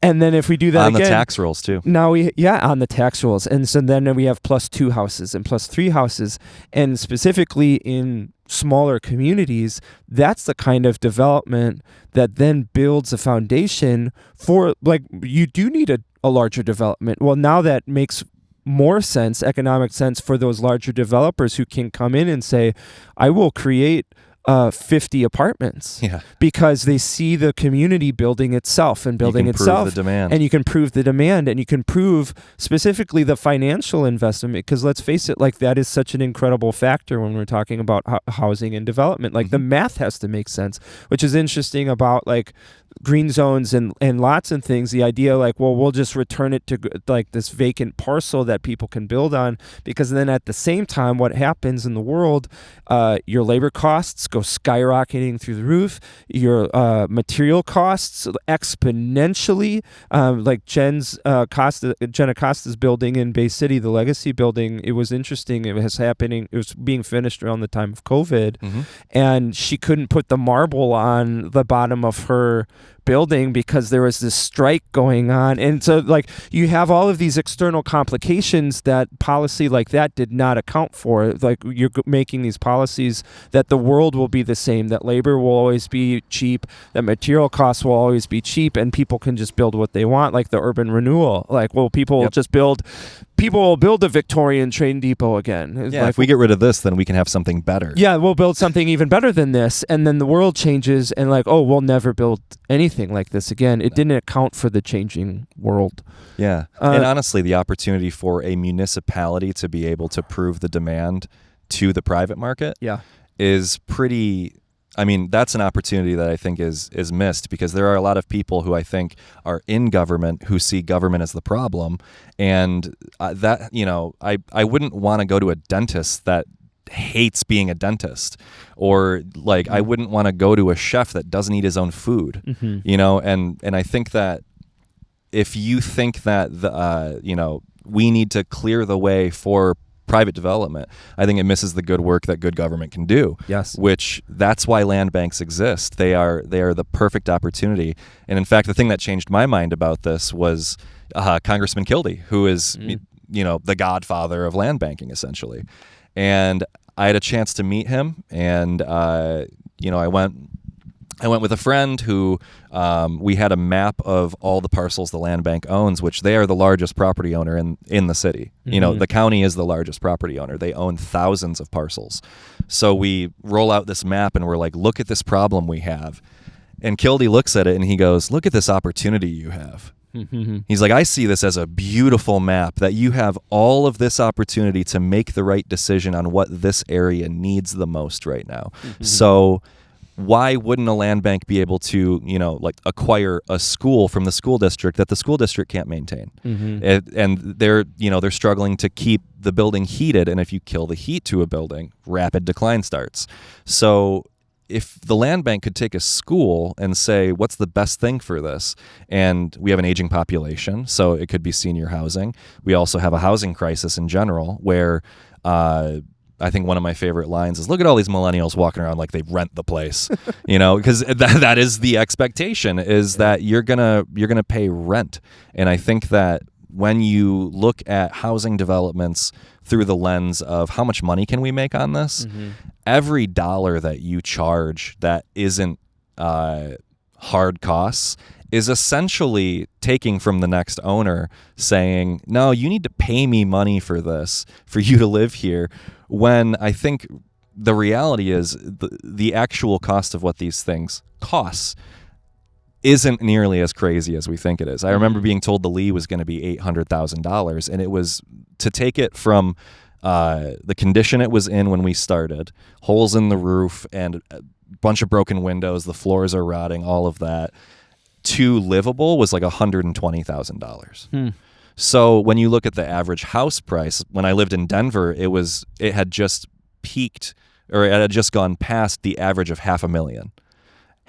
And then if we do that on again, the tax rolls too. Now on the tax rolls. And so then we have plus two houses and plus three houses. And specifically in smaller communities, that's the kind of development that then builds a foundation for, like, you do need a larger development. Well, now that makes more sense, economic sense, for those larger developers who can come in and say, I will create 50 apartments, because they see the community building itself and building itself. Prove the demand. And you can prove the demand, and you can prove specifically the financial investment, because let's face it, like, that is such an incredible factor when we're talking about housing and development. Like, the math has to make sense, which is interesting about, like, green zones and lots and things. The idea, like, well, we'll just return it to, like, this vacant parcel that people can build on, because then at the same time, what happens in the world, your labor costs go skyrocketing through the roof, your material costs exponentially, like Jen Acosta's building in Bay City, the Legacy building. It was interesting. It was being finished around the time of COVID, and she couldn't put the marble on the bottom of her building because there was this strike going on. And so, like, you have all of these external complications that policy like that did not account for. Like, you're making these policies that the world will be the same, that labor will always be cheap, that material costs will always be cheap, and people can just build what they want, like the urban renewal. Like, well, people will build a Victorian train depot again. Yeah, like, if we get rid of this, then we can have something better. Yeah, we'll build something even better than this. And then the world changes, and like, oh, we'll never build anything like this again. It didn't account for the changing world. Yeah. And honestly, the opportunity for a municipality to be able to prove the demand to the private market is pretty... I mean, that's an opportunity that I think is missed, because there are a lot of people who I think are in government who see government as the problem. And I wouldn't want to go to a dentist that hates being a dentist, or like I wouldn't want to go to a chef that doesn't eat his own food, and I think that if you think that we need to clear the way for private development, I think it misses the good work that good government can do. Yes. Which that's why land banks exist. They are the perfect opportunity. And in fact, the thing that changed my mind about this was Congressman Kildee, who is the godfather of land banking essentially. And I had a chance to meet him, and I went with a friend who we had a map of all the parcels the land bank owns, which they are the largest property owner in the city. The county is the largest property owner. They own thousands of parcels. So we roll out this map and we're like, look at this problem we have. And Kildee looks at it and he goes, look at this opportunity you have. He's like, I see this as a beautiful map that you have all of this opportunity to make the right decision on what this area needs the most right now. So why wouldn't a land bank be able to, acquire a school from the school district that the school district can't maintain? And they're struggling to keep the building heated. And if you kill the heat to a building, rapid decline starts. So if the land bank could take a school and say, what's the best thing for this? And we have an aging population, so it could be senior housing. We also have a housing crisis in general where I think one of my favorite lines is, look at all these millennials walking around like they rent the place, because that is the expectation, is that you're gonna pay rent. And I think that when you look at housing developments through the lens of how much money can we make on this, every dollar that you charge that isn't hard costs is essentially taking from the next owner, saying, no, you need to pay me money for this, for you to live here, when I think the reality is the actual cost of what these things costs isn't nearly as crazy as we think it is. I remember being told the Lee was going to be $800,000, and it was to take it from the condition it was in when we started, holes in the roof and a bunch of broken windows, the floors are rotting, all of that, to livable was like $120,000. So when you look at the average house price, when I lived in Denver, it had just peaked, or it had just gone past the average of $500,000.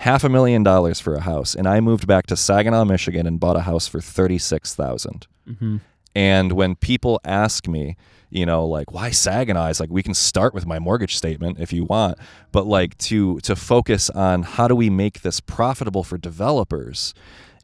$500,000 for a house. And I moved back to Saginaw, Michigan and bought a house for $36,000. And when people ask me, why Saginaw? It's like, we can start with my mortgage statement if you want, but like to focus on how do we make this profitable for developers,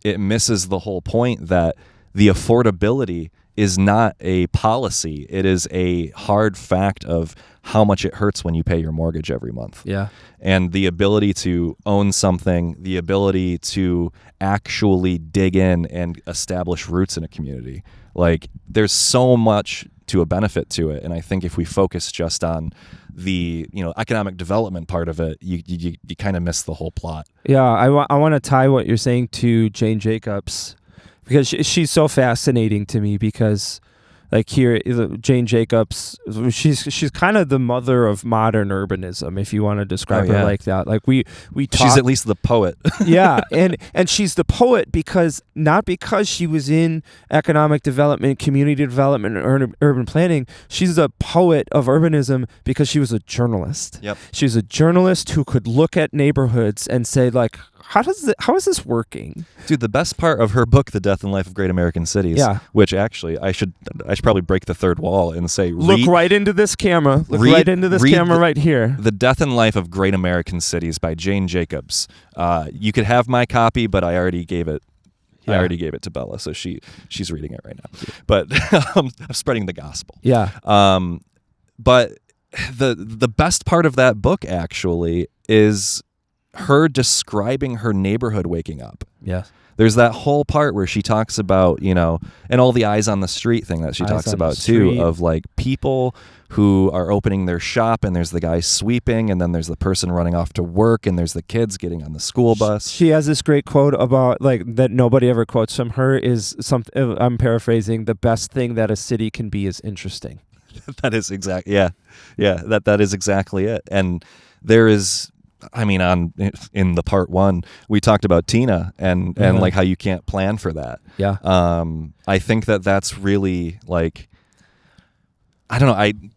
it misses the whole point that the affordability is not a policy. It is a hard fact of how much it hurts when you pay your mortgage every month. Yeah. And the ability to own something, the ability to actually dig in and establish roots in a community. Like, there's so much to a benefit to it. And I think if we focus just on the economic development part of it, you kind of miss the whole plot. Yeah, I want to tie what you're saying to Jane Jacobs, because she's so fascinating to me, because like here, Jane Jacobs, she's kind of the mother of modern urbanism, if you want to describe her like that. Like we talk, she's at least the poet. Yeah, and she's the poet not because she was in economic development, community development, and urban planning. She's a poet of urbanism because she was a journalist. Yep. She was a journalist who could look at neighborhoods and say, like, how is this working? Dude, the best part of her book, The Death and Life of Great American Cities, which actually I should probably break the third wall and say, look right into this camera. Look right into this camera right here. The Death and Life of Great American Cities by Jane Jacobs. You could have my copy, but I already gave it. Yeah. I already gave it to Bella, so she's reading it right now. But I'm spreading the gospel. Yeah. But the best part of that book actually is her describing her neighborhood waking up. Yes. There's that whole part where she talks about, and all the eyes on the street thing that she talks about too, of like people who are opening their shop, and there's the guy sweeping, and then there's the person running off to work, and there's the kids getting on the school bus. She has this great quote about, like, that nobody ever quotes from her, is something, I'm paraphrasing, the best thing that a city can be is interesting. That is exactly, that is exactly it. And there is, in the part one, we talked about Tina and like how you can't plan for that. Yeah. I think that's really like, I don't know.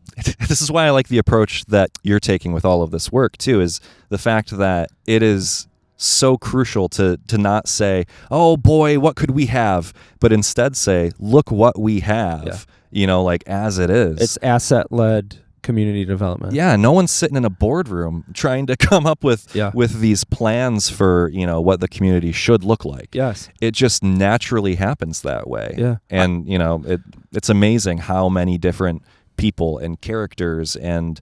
This is why I like the approach that you're taking with all of this work too, is the fact that it is so crucial to not say, oh boy, what could we have, but instead say, look what we have, like as it is. It's asset-led community development. Yeah, no one's sitting in a boardroom trying to come up with these plans for, what the community should look like. Yes. It just naturally happens that way. Yeah. And, it's amazing how many different people and characters and,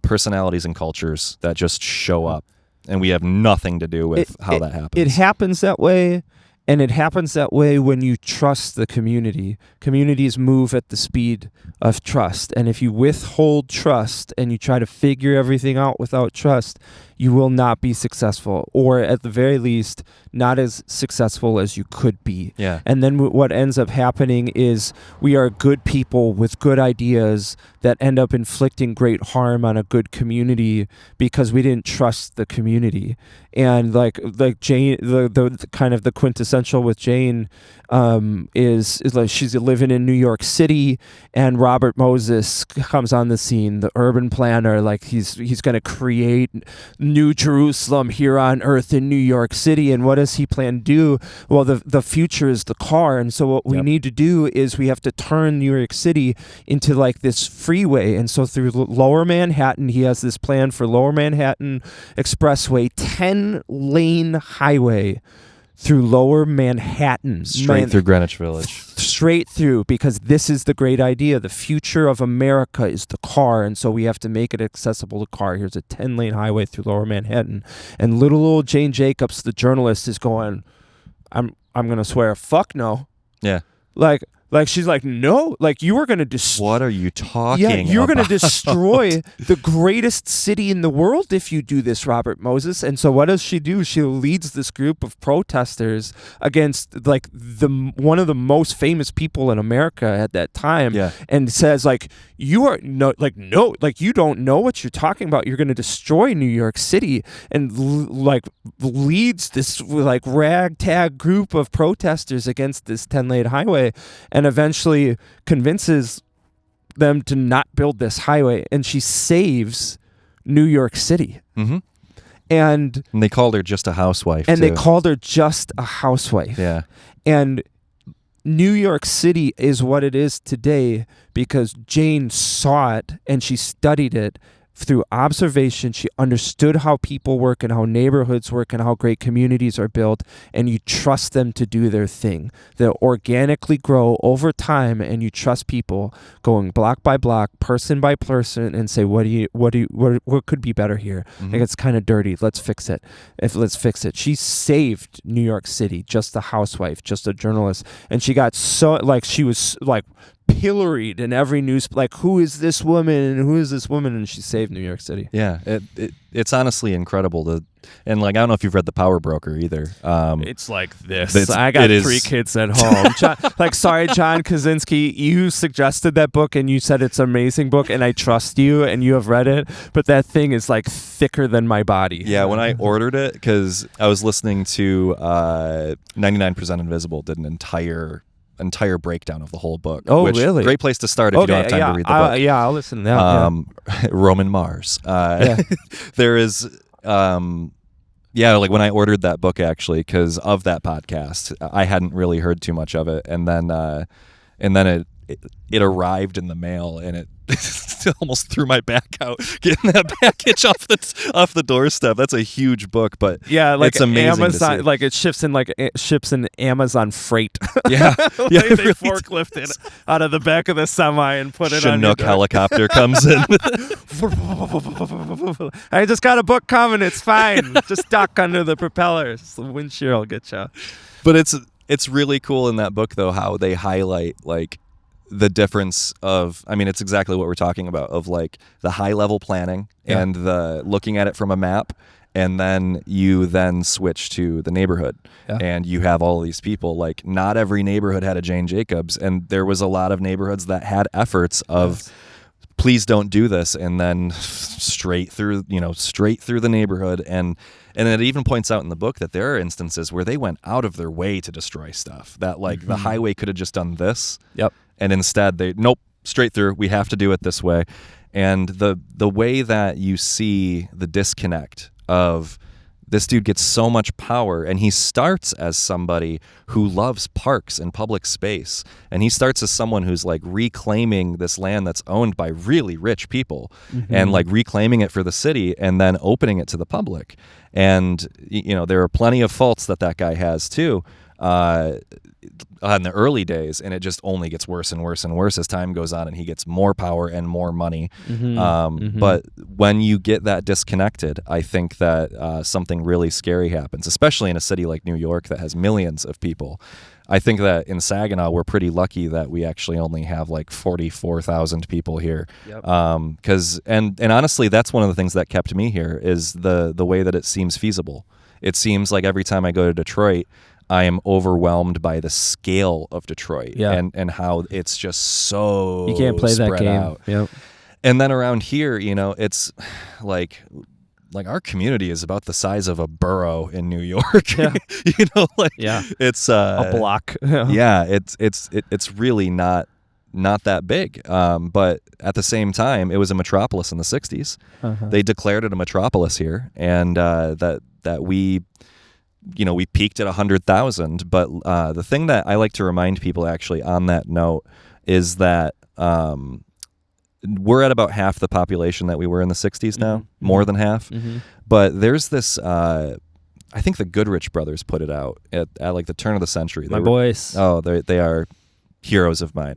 personalities and cultures that just show up. And we have nothing to do with how that happens. It happens that way. And it happens that way when you trust the community. Communities move at the speed of trust. And if you withhold trust and you try to figure everything out without trust, you will not be successful, or at the very least, not as successful as you could be. Yeah. And then what ends up happening is we are good people with good ideas that end up inflicting great harm on a good community because we didn't trust the community. And like Jane, the kind of the quintessential with Jane is like she's living in New York City, and Robert Moses comes on the scene, the urban planner. Like he's going to create New Jerusalem here on earth in New York City. And what does he plan to do? Well, the future is the car. And so what we need to do is we have to turn New York City into like this freeway. And so through Lower Manhattan, he has this plan for Lower Manhattan Expressway, 10-lane highway through Lower Manhattan. Straight through Greenwich Village. Straight through, because this is the great idea. The future of America is the car, and so we have to make it accessible to car. Here's a 10-lane highway through Lower Manhattan. And little old Jane Jacobs, the journalist, is going, I'm going to swear, fuck no. Yeah. Like she's like, no, like you are going to destroy. What are you talking about? Yeah, you're going to destroy the greatest city in the world if you do this, Robert Moses. And so what does she do? She leads this group of protesters against like one of the most famous people in America at that time, and says like, you are no, you don't know what you're talking about. You're going to destroy New York City, and leads this like ragtag group of protesters against this 10-lane highway. And eventually convinces them to not build this highway, and she saves New York City. Mm-hmm. And they called her just a housewife. And too. they called her just a housewife. Yeah. And New York City is what it is today because Jane saw it and she studied it through observation. She understood how people work and how neighborhoods work and how great communities are built, and you trust them to do their thing. They'll organically grow over time, and you trust people going block by block, person by person, and say, what could be better here? Mm-hmm. Like, it's kind of dirty. Let's fix it. Let's fix it. She saved New York City, just a housewife, just a journalist, and she got so like she was like pilloried in every news, like, who is this woman and who is this woman, and she saved New York City. Yeah, it's honestly incredible and like I don't know if you've read The Power Broker either. It's like this. I got 3 kids at home. Sorry, John Kaczynski, you suggested that book and you said it's an amazing book, and I trust you and you have read it, but that thing is like thicker than my body. Yeah, when I ordered it, because I was listening to 99% Invisible did an entire breakdown of the whole book. Oh, which, really? Great place to start if you don't have time to read the book. I'll listen to that. Roman Mars. There is, like when I ordered that book, actually, because of that podcast, I hadn't really heard too much of it, and then it arrived in the mail, and it almost threw my back out getting that package off the doorstep. That's a huge book, but like it's amazing Amazon, to see. like it ships in Amazon freight. Yeah, they forklift it out of the back of the semi and put it on. Chinook helicopter comes in. I just got a book coming. It's fine. Just duck under the propellers. The windshield will get you. But it's really cool in that book though how they highlight like the difference of, I mean, it's exactly what we're talking about, of like the high level planning and the looking at it from a map, and then you switch to the neighborhood and you have all these people. Like, not every neighborhood had a Jane Jacobs, and there was a lot of neighborhoods that had efforts of please don't do this, and then straight through the neighborhood. And it even points out in the book that there are instances where they went out of their way to destroy stuff that like the highway could have just done this. Yep. And instead nope, straight through. We have to do it this way. And the way that you see the disconnect of this dude gets so much power, and he starts as somebody who loves parks and public space. And he starts as someone who's like reclaiming this land that's owned by really rich people and like reclaiming it for the city and then opening it to the public. And, you know, there are plenty of faults that guy has too. On the early days, and it just only gets worse and worse and worse as time goes on, and he gets more power and more money. But when you get that disconnected, I think that something really scary happens, especially in a city like New York that has millions of people. I think that in Saginaw, we're pretty lucky that we actually only have like 44,000 people here. And honestly, that's one of the things that kept me here is the way that it seems feasible. It seems like every time I go to Detroit, I am overwhelmed by the scale of Detroit and how it's just so you can't play that game out. And then around here, you know, it's like our community is about the size of a borough in New York. You know, like it's a block. It's really not that big. But at the same time, it was a metropolis in the 60s. They declared it a metropolis here, and that we peaked at 100,000. But the thing that I like to remind people actually on that note is that we're at about half the population that we were in the 60s now, more than half. But there's this, I think the Goodrich brothers put it out at like the turn of the century. Boys. Oh, they are heroes of mine,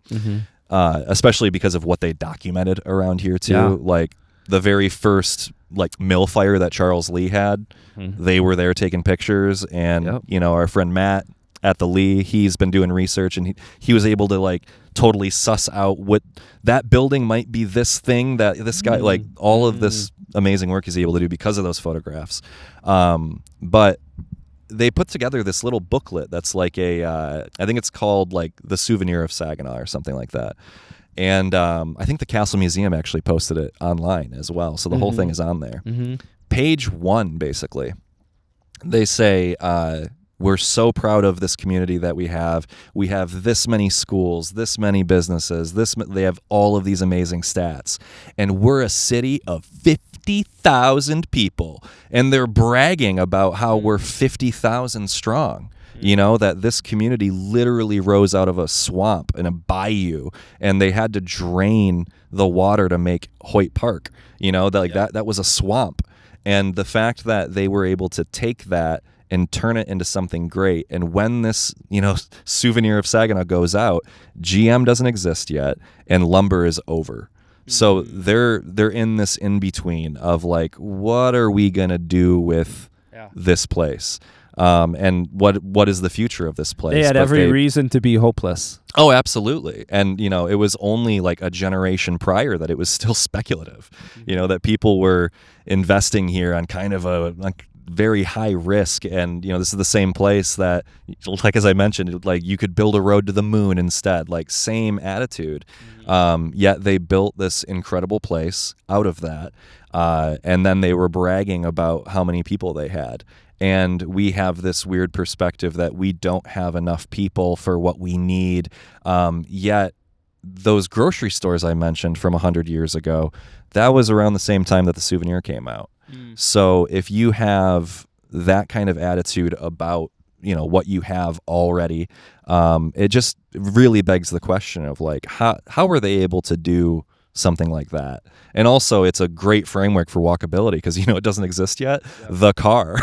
especially because of what they documented around here too. Like the very first like mill fire that Charles Lee had, they were there taking pictures, and you know, our friend Matt at the Lee, he's been doing research, and he was able to like totally suss out what that building might be, this thing that this guy, like all of this amazing work he's able to do because of those photographs. But they put together this little booklet that's like I think it's called like The Souvenir of Saginaw or something like that. And I think the Castle Museum actually posted it online as well. So the whole thing is on there. Page 1, basically, they say, we're so proud of this community that we have. We have this many schools, this many businesses, they have all of these amazing stats. And we're a city of 50,000 people. And they're bragging about how we're 50,000 strong. You know, that this community literally rose out of a swamp and a bayou, and they had to drain the water to make Hoyt Park. You know, that was a swamp. And the fact that they were able to take that and turn it into something great. And when this, you know, Souvenir of Saginaw goes out, GM doesn't exist yet, and lumber is over. So they're in this in between of like, what are we gonna do with this place? And what is the future of this place? They had every reason to be hopeless. Oh, absolutely. And, you know, it was only like a generation prior that it was still speculative, you know, that people were investing here on kind of a very high risk. And, you know, this is the same place that, like, as I mentioned, like you could build a road to the moon instead, like same attitude. Yet they built this incredible place out of that. And then they were bragging about how many people they had. And we have this weird perspective that we don't have enough people for what we need. Yet those grocery stores I mentioned from 100 years ago, that was around the same time that the Souvenir came out. So if you have that kind of attitude about, you know, what you have already, it just really begs the question of like, how were they able to do something like that? And also it's a great framework for walkability because, you know, it doesn't exist yet, the car.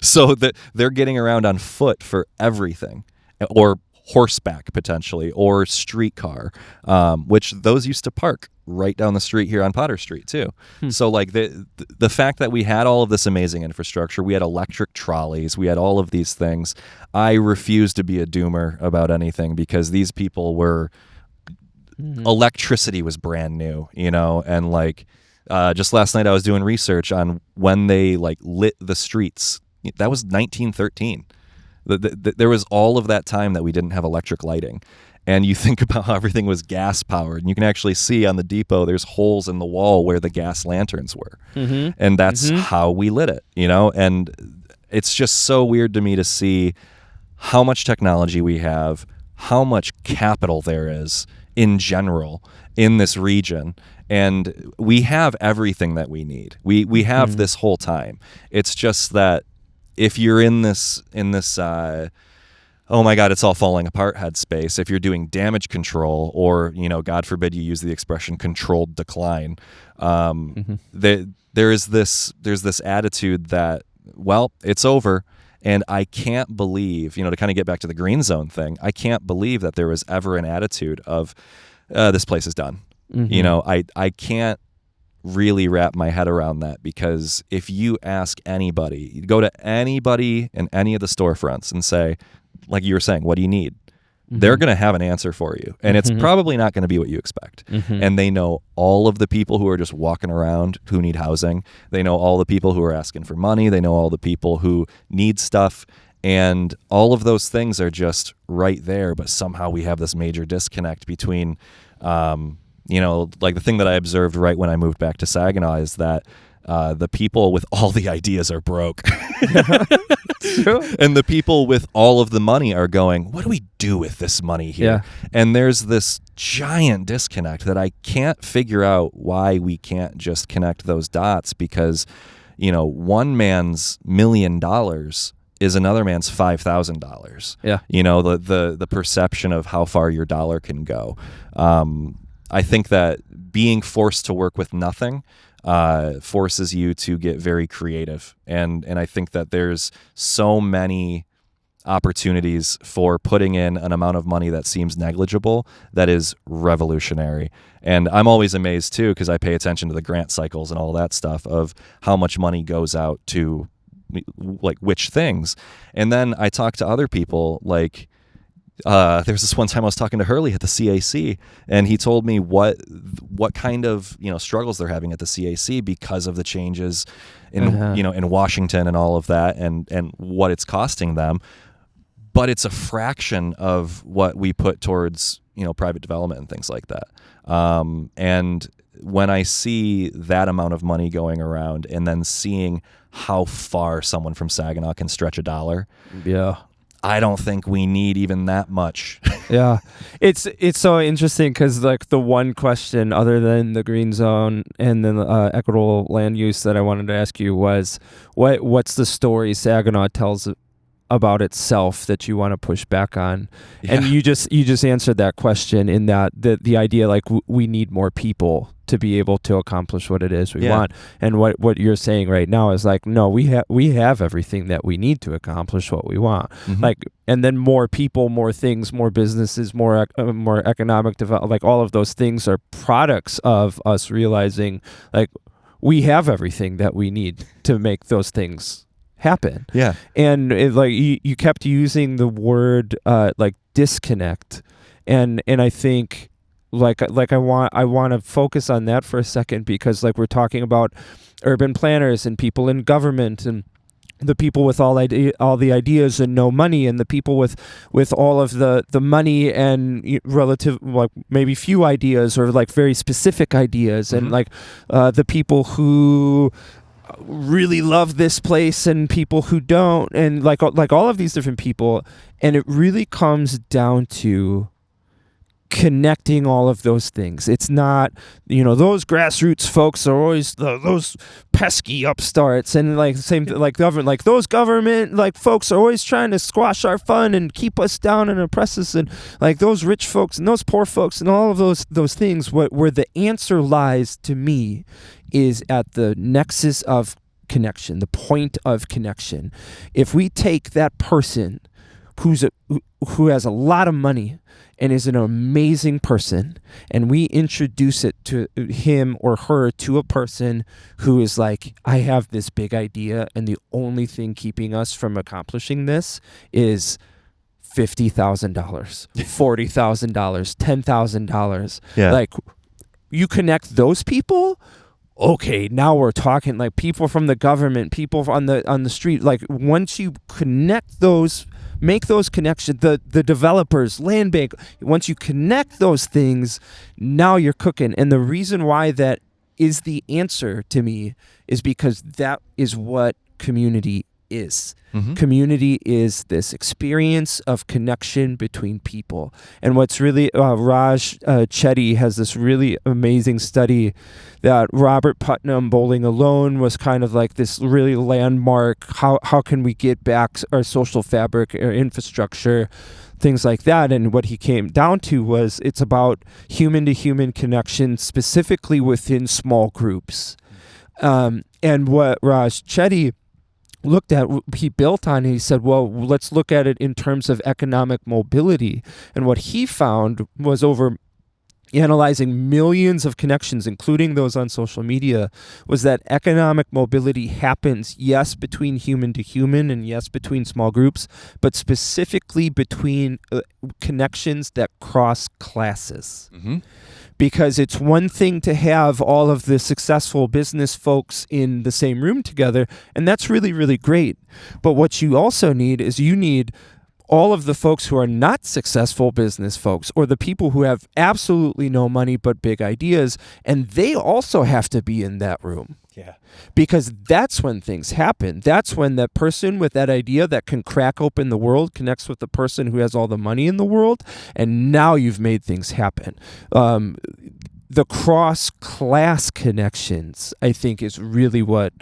So that they're getting around on foot for everything, or horseback potentially, or streetcar, which those used to park right down the street here on Potter Street too. So like the fact that we had all of this amazing infrastructure, we had electric trolleys, we had all of these things. I refuse to be a doomer about anything because these people were electricity was brand new, you know, and like just last night I was doing research on when they like lit the streets. That was 1913. There was all of that time that we didn't have electric lighting. And you think about how everything was gas powered, and you can actually see on the depot there's holes in the wall where the gas lanterns were. And that's how we lit it, you know. And it's just so weird to me to see how much technology we have, how much capital there is in general in this region. And we have everything that we need. We have this whole time. It's just that if you're in this oh my God, it's all falling apart headspace, if you're doing damage control, or, God forbid you use the expression controlled decline, there's this attitude that, well, it's over. And I can't believe, to kind of get back to the green zone thing, I can't believe that there was ever an attitude of this place is done. I can't really wrap my head around that, because if you ask anybody, you go to anybody in any of the storefronts and say, like you were saying, what do you need? They're going to have an answer for you. And it's probably not going to be what you expect. And they know all of the people who are just walking around who need housing. They know all the people who are asking for money. They know all the people who need stuff. And all of those things are just right there. But somehow we have this major disconnect between, like the thing that I observed right when I moved back to Saginaw is that the people with all the ideas are broke. And the people with all of the money are going, what do we do with this money here? Yeah. And there's this giant disconnect that I can't figure out why we can't just connect those dots, because, one man's $1 million is another man's $5,000. Yeah. The perception of how far your dollar can go. I think that being forced to work with nothing forces you to get very creative. And I think that there's so many opportunities for putting in an amount of money that seems negligible that is revolutionary. And I'm always amazed too, because I pay attention to the grant cycles and all that stuff of how much money goes out to like which things. And then I talk to other people, like there's this one time I was talking to Hurley at the CAC, and he told me what kind of struggles they're having at the CAC because of the changes in in Washington and all of that, and what it's costing them. But it's a fraction of what we put towards private development and things like that. And when I see that amount of money going around, and then seeing how far someone from Saginaw can stretch a dollar, I don't think we need even that much. Yeah. It's so interesting, because like the one question other than the green zone and then equitable land use that I wanted to ask you was, what's the story Saginaw tells about itself that you want to push back on? Yeah. And you just answered that question in that the idea, like we need more people to be able to accomplish what it is we want. And what you're saying right now is like, no, we have everything that we need to accomplish what we want. Like, and then more people, more things, more businesses, more economic development, like all of those things are products of us realizing like we have everything that we need to make those things happen. Yeah. And like you kept using the word like disconnect, and I think like I want to focus on that for a second, because like we're talking about urban planners and people in government, and the people with all the ideas and no money, and the people with all of the money and relative, like maybe few ideas or like very specific ideas, and like the people who really love this place and people who don't, and like all of these different people. And it really comes down to connecting all of those things. It's not, those grassroots folks are always those pesky upstarts, and like same like government, like those government like folks are always trying to squash our fun and keep us down and oppress us, and like those rich folks and those poor folks and all of those things. Where the answer lies to me is at the nexus of connection, the point of connection. If we take that person who has a lot of money and is an amazing person, and we introduce it to him or her to a person who is like, I have this big idea, and the only thing keeping us from accomplishing this is $50,000, $40,000, $10,000. Yeah. Like, you connect those people. Okay, now we're talking. Like people from the government, people on the street. Like once you connect those, make those connections, the developers, land bank, once you connect those things, now you're cooking. And the reason why that is the answer to me is because that is what community is. Mm-hmm. Community is this experience of connection between people. And what's really, Raj Chetty has this really amazing study that Robert Putnam, Bowling Alone, was kind of like this really landmark, how can we get back our social fabric or infrastructure, things like that. And what he came down to was it's about human-to-human connection, specifically within small groups. And what Raj Chetty looked at, he built on, he said, well, let's look at it in terms of economic mobility. And what he found was, over analyzing millions of connections, including those on social media, was that economic mobility happens, yes, between human to human and yes, between small groups, but specifically between connections that cross classes. Mm-hmm. Because it's one thing to have all of the successful business folks in the same room together, and that's really, really great. But what you also need is you need all of the folks who are not successful business folks, or the people who have absolutely no money but big ideas, and they also have to be in that room. Yeah. Because that's when things happen. That's when that person with that idea that can crack open the world connects with the person who has all the money in the world, and now you've made things happen. The cross-class connections, I think, is really what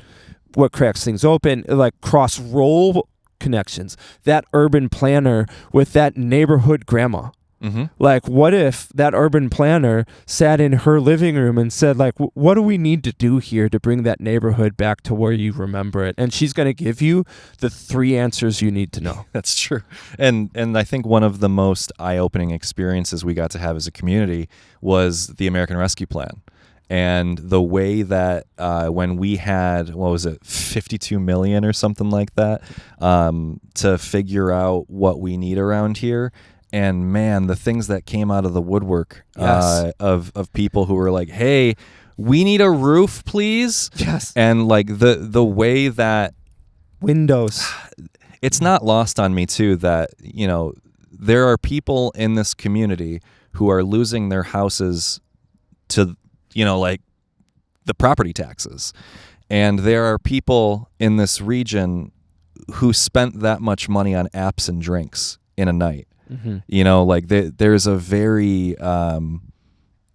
cracks things open, like cross-role connections. That urban planner with that neighborhood grandma. Mm-hmm. Like, what if that urban planner sat in her living room and said, like, what do we need to do here to bring that neighborhood back to where you remember it? And she's going to give you the 3 answers you need to know. That's true. And I think one of the most eye-opening experiences we got to have as a community was the American Rescue Plan. And the way that when we had, 52 million or something like that, to figure out what we need around here. And man, the things that came out of the woodwork, yes. of people who were like, hey, we need a roof, please. Yes. And like the way that windows, it's not lost on me too that, you know, there are people in this community who are losing their houses to, you know, like the property taxes. And there are people in this region who spent that much money on apps and drinks in a night. Mm-hmm. You know, like there's a very,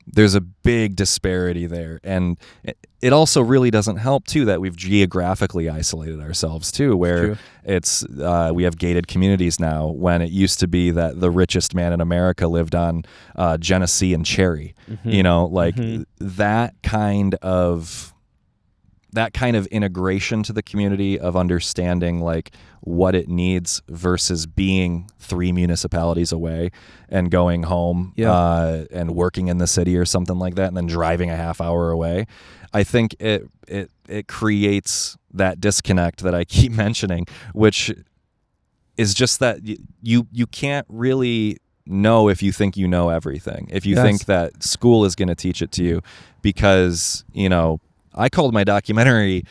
there's a big disparity there. And it also really doesn't help too that we've geographically isolated ourselves too, where it's, we have gated communities now, when it used to be that the richest man in America lived on Genesee and Cherry. Mm-hmm. You know, like mm-hmm. that kind of integration to the community of understanding like what it needs versus being 3 municipalities away and going home and working in the city or something like that, and then driving a half hour away. I think it creates that disconnect that I keep mentioning, which is just that you can't really know if you think you know everything, if you think that school is going to teach it to you, because, you know, I called my documentary,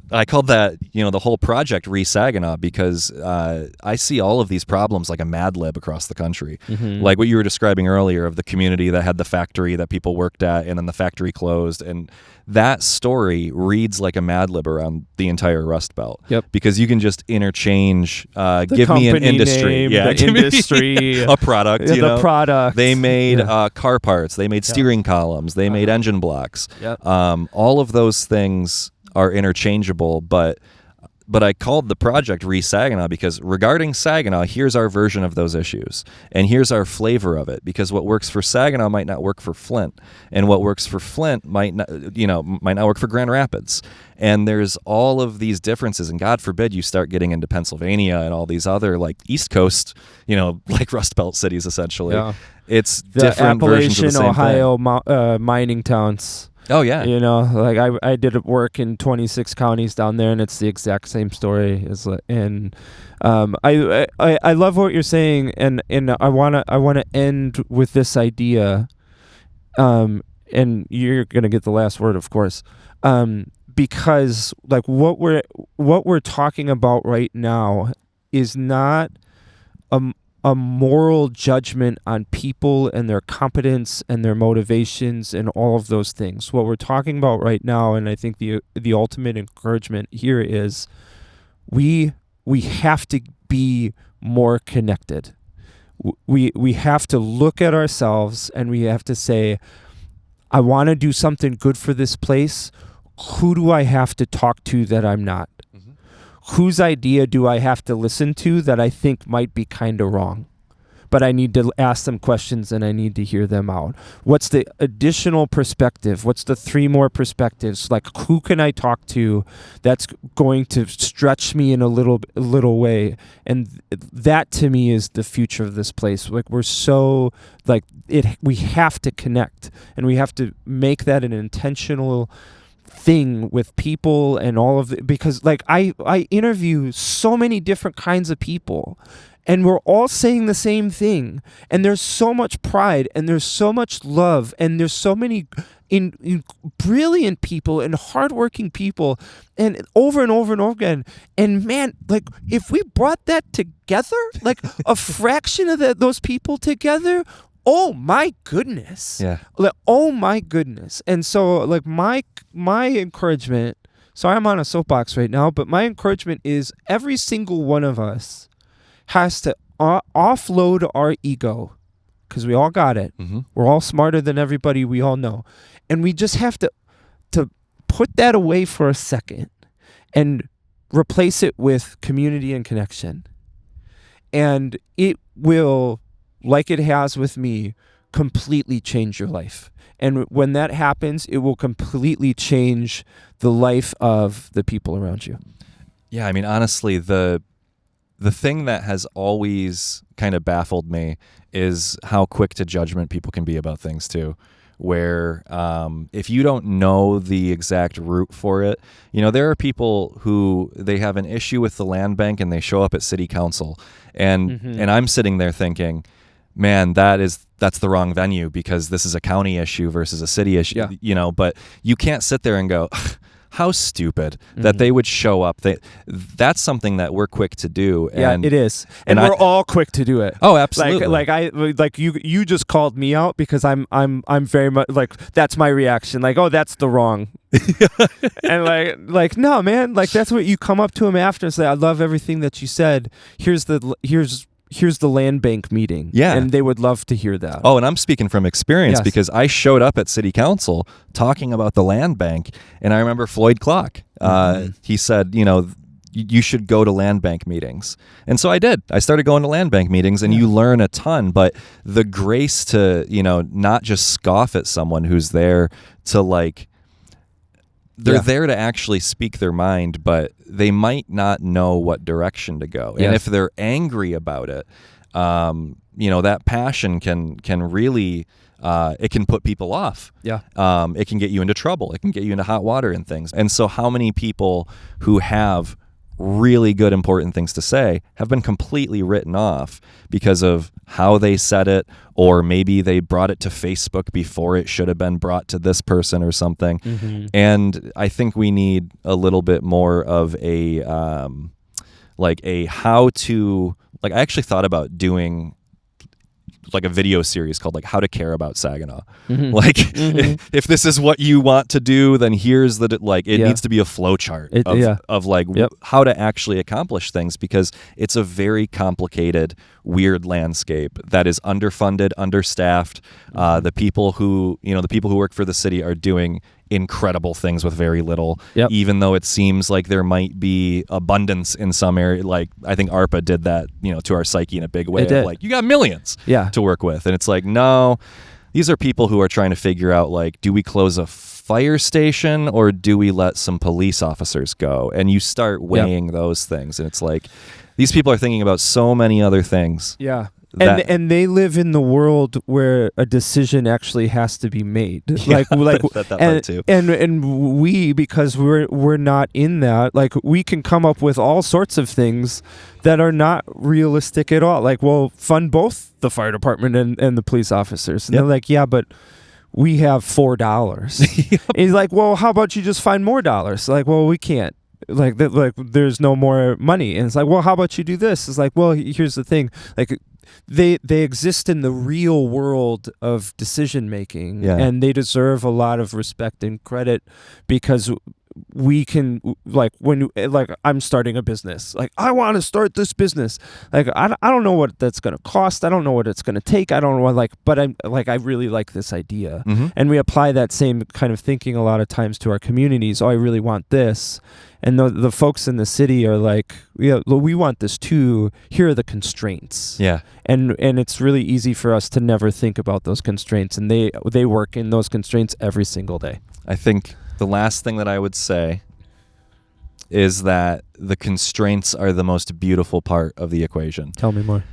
the whole project Saginaw, because I see all of these problems like a Mad Lib across the country. Mm-hmm. Like what you were describing earlier of the community that had the factory that people worked at, and then the factory closed. And that story reads like a Mad Lib around the entire Rust Belt. Yep. Because you can just interchange, give me an industry. Name, the industry. A product, you know. The product. They made car parts. They made steering columns. They made engine blocks. Yep. All of those things are interchangeable, but I called the project Saginaw because regarding Saginaw, here's our version of those issues, and here's our flavor of it, because what works for Saginaw might not work for Flint, and what works for Flint might not work for Grand Rapids. And there's all of these differences, and God forbid you start getting into Pennsylvania and all these other like East Coast, you know, like Rust Belt cities essentially. Yeah. It's the different versions of the same Ohio thing. Mining towns. Oh yeah, you know, like I did work in 26 counties down there, and it's the exact same story. And I love what you're saying, and I wanna end with this idea, and you're gonna get the last word, of course, because like what we're talking about right now is not a moral judgment on people and their competence and their motivations and all of those things. What we're talking about right now, and I think the ultimate encouragement here is we we have to be more connected. We have to look at ourselves and we have to say, I want to do something good for this place. Who do I have to talk to that I'm not? Whose idea do I have to listen to that I think might be kind of wrong? But I need to ask them questions and I need to hear them out. What's the additional perspective? What's the 3 more perspectives? Like, who can I talk to that's going to stretch me in a little way? And that to me is the future of this place. Like, we're so we have to connect, and we have to make that an intentional thing with people and all of it, because like I interview so many different kinds of people, and we're all saying the same thing, and there's so much pride and there's so much love and there's so many in brilliant people and hardworking people, and over and over and over again. And man, like, if we brought that together, like a fraction of those people together, oh my goodness. Yeah. Like, oh my goodness. And so like my encouragement, sorry I'm on a soapbox right now, but my encouragement is every single one of us has to offload our ego, because we all got it. We're all smarter than everybody we all know. And we just have to put that away for a second and replace it with community and connection. And it will, like it has with me, completely change your life. And when that happens, it will completely change the life of the people around you. Yeah, I mean, honestly, the thing that has always kind of baffled me is how quick to judgment people can be about things too. Where if you don't know the exact root for it, there are people who they have an issue with the land bank and they show up at city council, and I'm sitting there thinking, man, that's the wrong venue because this is a county issue versus a city issue, but you can't sit there and go, how stupid that they would show up. That's something that we're quick to do. And, yeah, it is. And we're all quick to do it. Oh, absolutely. Like you just called me out because I'm very much like, that's my reaction. Like, oh, that's the wrong. And like, no, man, like that's what you come up to him after and say, I love everything that you said. Here's the land bank meeting. Yeah. And they would love to hear that. Oh, and I'm speaking from experience because I showed up at city council talking about the land bank, and I remember Floyd Clock. He said, you should go to land bank meetings. And so I did. I started going to land bank meetings, and you learn a ton, but the grace to, not just scoff at someone who's there to like, they're there to actually speak their mind, but they might not know what direction to go. And if they're angry about it, that passion can really, it can put people off. Yeah. It can get you into trouble. It can get you into hot water and things. And so how many people who have really good, important things to say have been completely written off because of how they said it, or maybe they brought it to Facebook before it should have been brought to this person or something. And I think we need a little bit more of a how to, I actually thought about doing like a video series called like How to Care About Saginaw. If this is what you want to do, then here's the it needs to be a flow chart of how to actually accomplish things, because it's a very complicated, weird landscape that is underfunded, understaffed. The people who work for the city are doing incredible things with very little, even though it seems like there might be abundance in some area. Like, I think ARPA did that, to our psyche in a big way. Like, you got millions to work with. And it's like, no, these are people who are trying to figure out, like, do we close a fire station or do we let some police officers go? And you start weighing those things. And it's like, these people are thinking about so many other things. Yeah. And they live in the world where a decision actually has to be made. And we, because we're not in that, like, we can come up with all sorts of things that are not realistic at all. Like, well, fund both the fire department and the police officers. And they're like, yeah, but we have $4. He's like, well, how about you just find more dollars? Like, well, we can't. Like there's no more money. And it's like, well, how about you do this? It's like, well, here's the thing. Like, they exist in the real world of decision making, and they deserve a lot of respect and credit, because we can, like, when, like, I'm starting a business, like, I want to start this business, like, I don't know what that's going to cost, I don't know what it's going to take, I don't know what, like, but I'm like, I really like this idea. And we apply that same kind of thinking a lot of times to our communities. Oh, I really want this. And the folks in the city are like, yeah, we want this too. Here are the constraints. Yeah. And it's really easy for us to never think about those constraints. And they work in those constraints every single day. I think the last thing that I would say is that the constraints are the most beautiful part of the equation. Tell me more.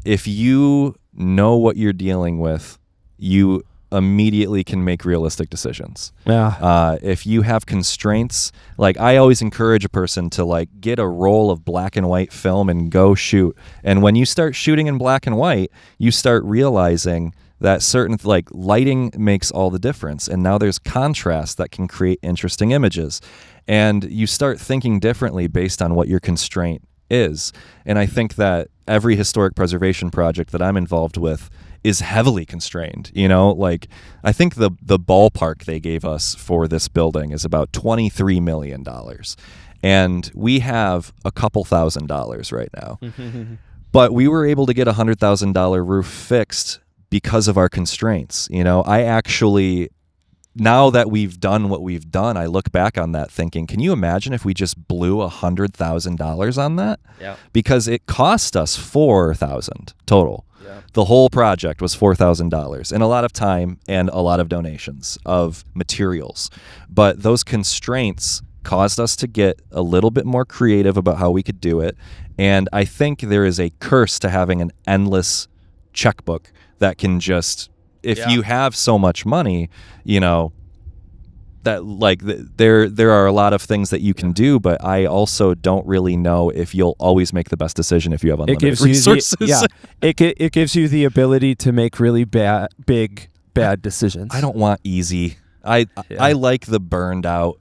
If you know what you're dealing with, you immediately can make realistic decisions. Yeah. If you have constraints, like, I always encourage a person to, like, get a roll of black and white film and go shoot. And when you start shooting in black and white, you start realizing that certain, like, lighting makes all the difference. And now there's contrast that can create interesting images. And you start thinking differently based on what your constraint is. And I think that every historic preservation project that I'm involved with is heavily constrained. You know, like, I think the ballpark they gave us for this building is about $23 million. And we have a couple $1,000s right now. But we were able to get a $100,000 roof fixed because of our constraints. You know, I actually, now that we've done what we've done, I look back on that thinking, can you imagine if we just blew $100,000 on that? Yeah. Because it cost us $4,000 total. Yeah. The whole project was $4,000, and a lot of time and a lot of donations of materials. But those constraints caused us to get a little bit more creative about how we could do it. And I think there is a curse to having an endless checkbook that can just, if you have so much money, you know, that, like, there are a lot of things that you can do, but I also don't really know if you'll always make the best decision if you have unlimited resources. It gives you the ability to make really bad decisions. I don't want easy. I like the burned out,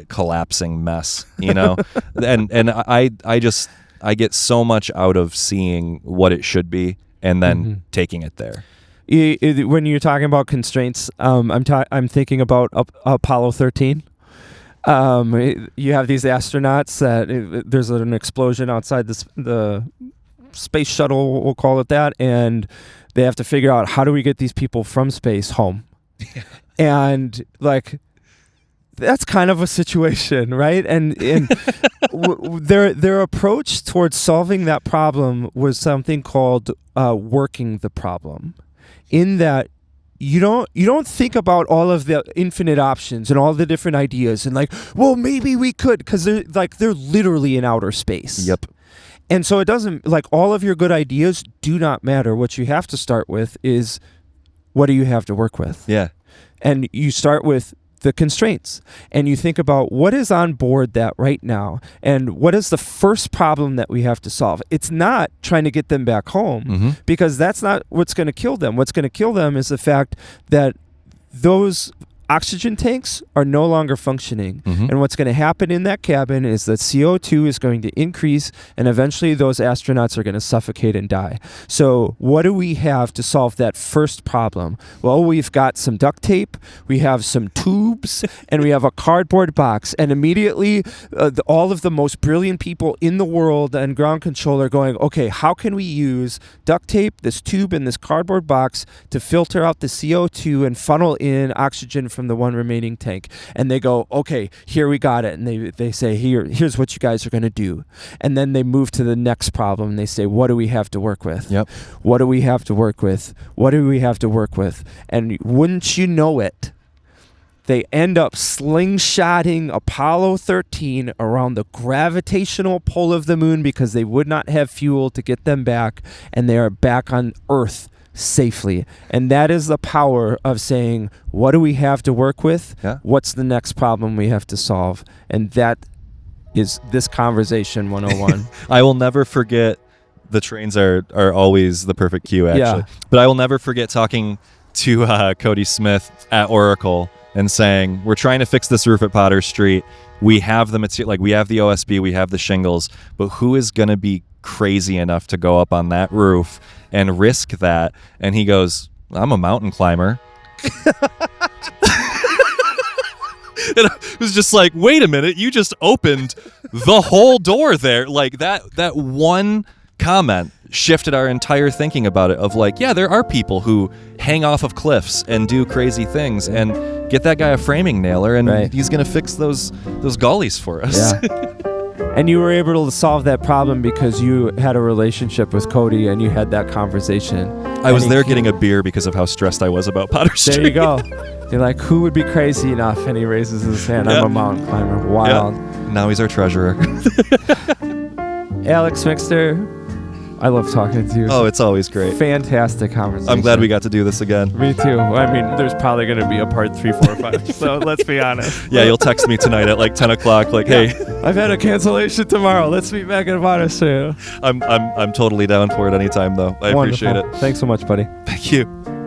collapsing mess, you know, and I get so much out of seeing what it should be and then taking it there. When you're talking about constraints, I'm thinking about Apollo 13. You have these astronauts that there's an explosion outside the space shuttle, we'll call it that, and they have to figure out, how do we get these people from space home? And, like, that's kind of a situation, right? And their approach towards solving that problem was something called working the problem. In that you don't think about all of the infinite options and all the different ideas and, like, well, maybe we could, because they're literally in outer space. Yep. And so it doesn't, like, all of your good ideas do not matter. What you have to start with is, what do you have to work with? Yeah. And you start with the constraints, and you think about what is on board that right now, and what is the first problem that we have to solve. It's not trying to get them back home, because that's not what's going to kill them. What's going to kill them is the fact that those oxygen tanks are no longer functioning. And what's going to happen in that cabin is that CO2 is going to increase, and eventually those astronauts are going to suffocate and die. So what do we have to solve that first problem? Well, we've got some duct tape, we have some tubes, and we have a cardboard box. And immediately all of the most brilliant people in the world and ground control are going, okay, how can we use duct tape, this tube, and this cardboard box to filter out the CO2 and funnel in oxygen from the one remaining tank? And they go, okay, here we got it. And they say, here's what you guys are going to do. And then they move to the next problem, and they say, what do we have to work with? Yep. What do we have to work with? What do we have to work with? And wouldn't you know it, they end up slingshotting Apollo 13 around the gravitational pull of the moon, because they would not have fuel to get them back, and they are back on Earth safely. And that is the power of saying, what do we have to work with? Yeah. What's the next problem we have to solve? And that is this conversation 101. I will never forget, the trains are always the perfect cue, actually. Yeah. But I will never forget talking to Cody Smith at Oracle and saying, we're trying to fix this roof at Potter Street. We have the material, like, we have the OSB, we have the shingles, but who is going to be crazy enough to go up on that roof and risk that? And he goes, I'm a mountain climber. And it was just like, wait a minute, you just opened the whole door there. Like that one comment shifted our entire thinking about it of like, yeah, there are people who hang off of cliffs and do crazy things, and get that guy a framing nailer and he's going to fix those gullies for us. Yeah. And you were able to solve that problem because you had a relationship with Cody and you had that conversation. I was there getting a beer because of how stressed I was about Potter Street. There you go. You're like, who would be crazy enough? And he raises his hand. I'm a mountain climber. Wild. Now he's our treasurer. Alex Mixter, I love talking to you. Oh, it's always great. Fantastic conversation. I'm glad we got to do this again. Me too. I mean, there's probably going to be a part 3, 4, 5. So let's be honest. Yeah, you'll text me tonight at like 10 o'clock. Like, hey, I've had a cancellation tomorrow. Let's meet back at Potter Street. I'm totally down for it anytime though. I appreciate it. Thanks so much, buddy. Thank you.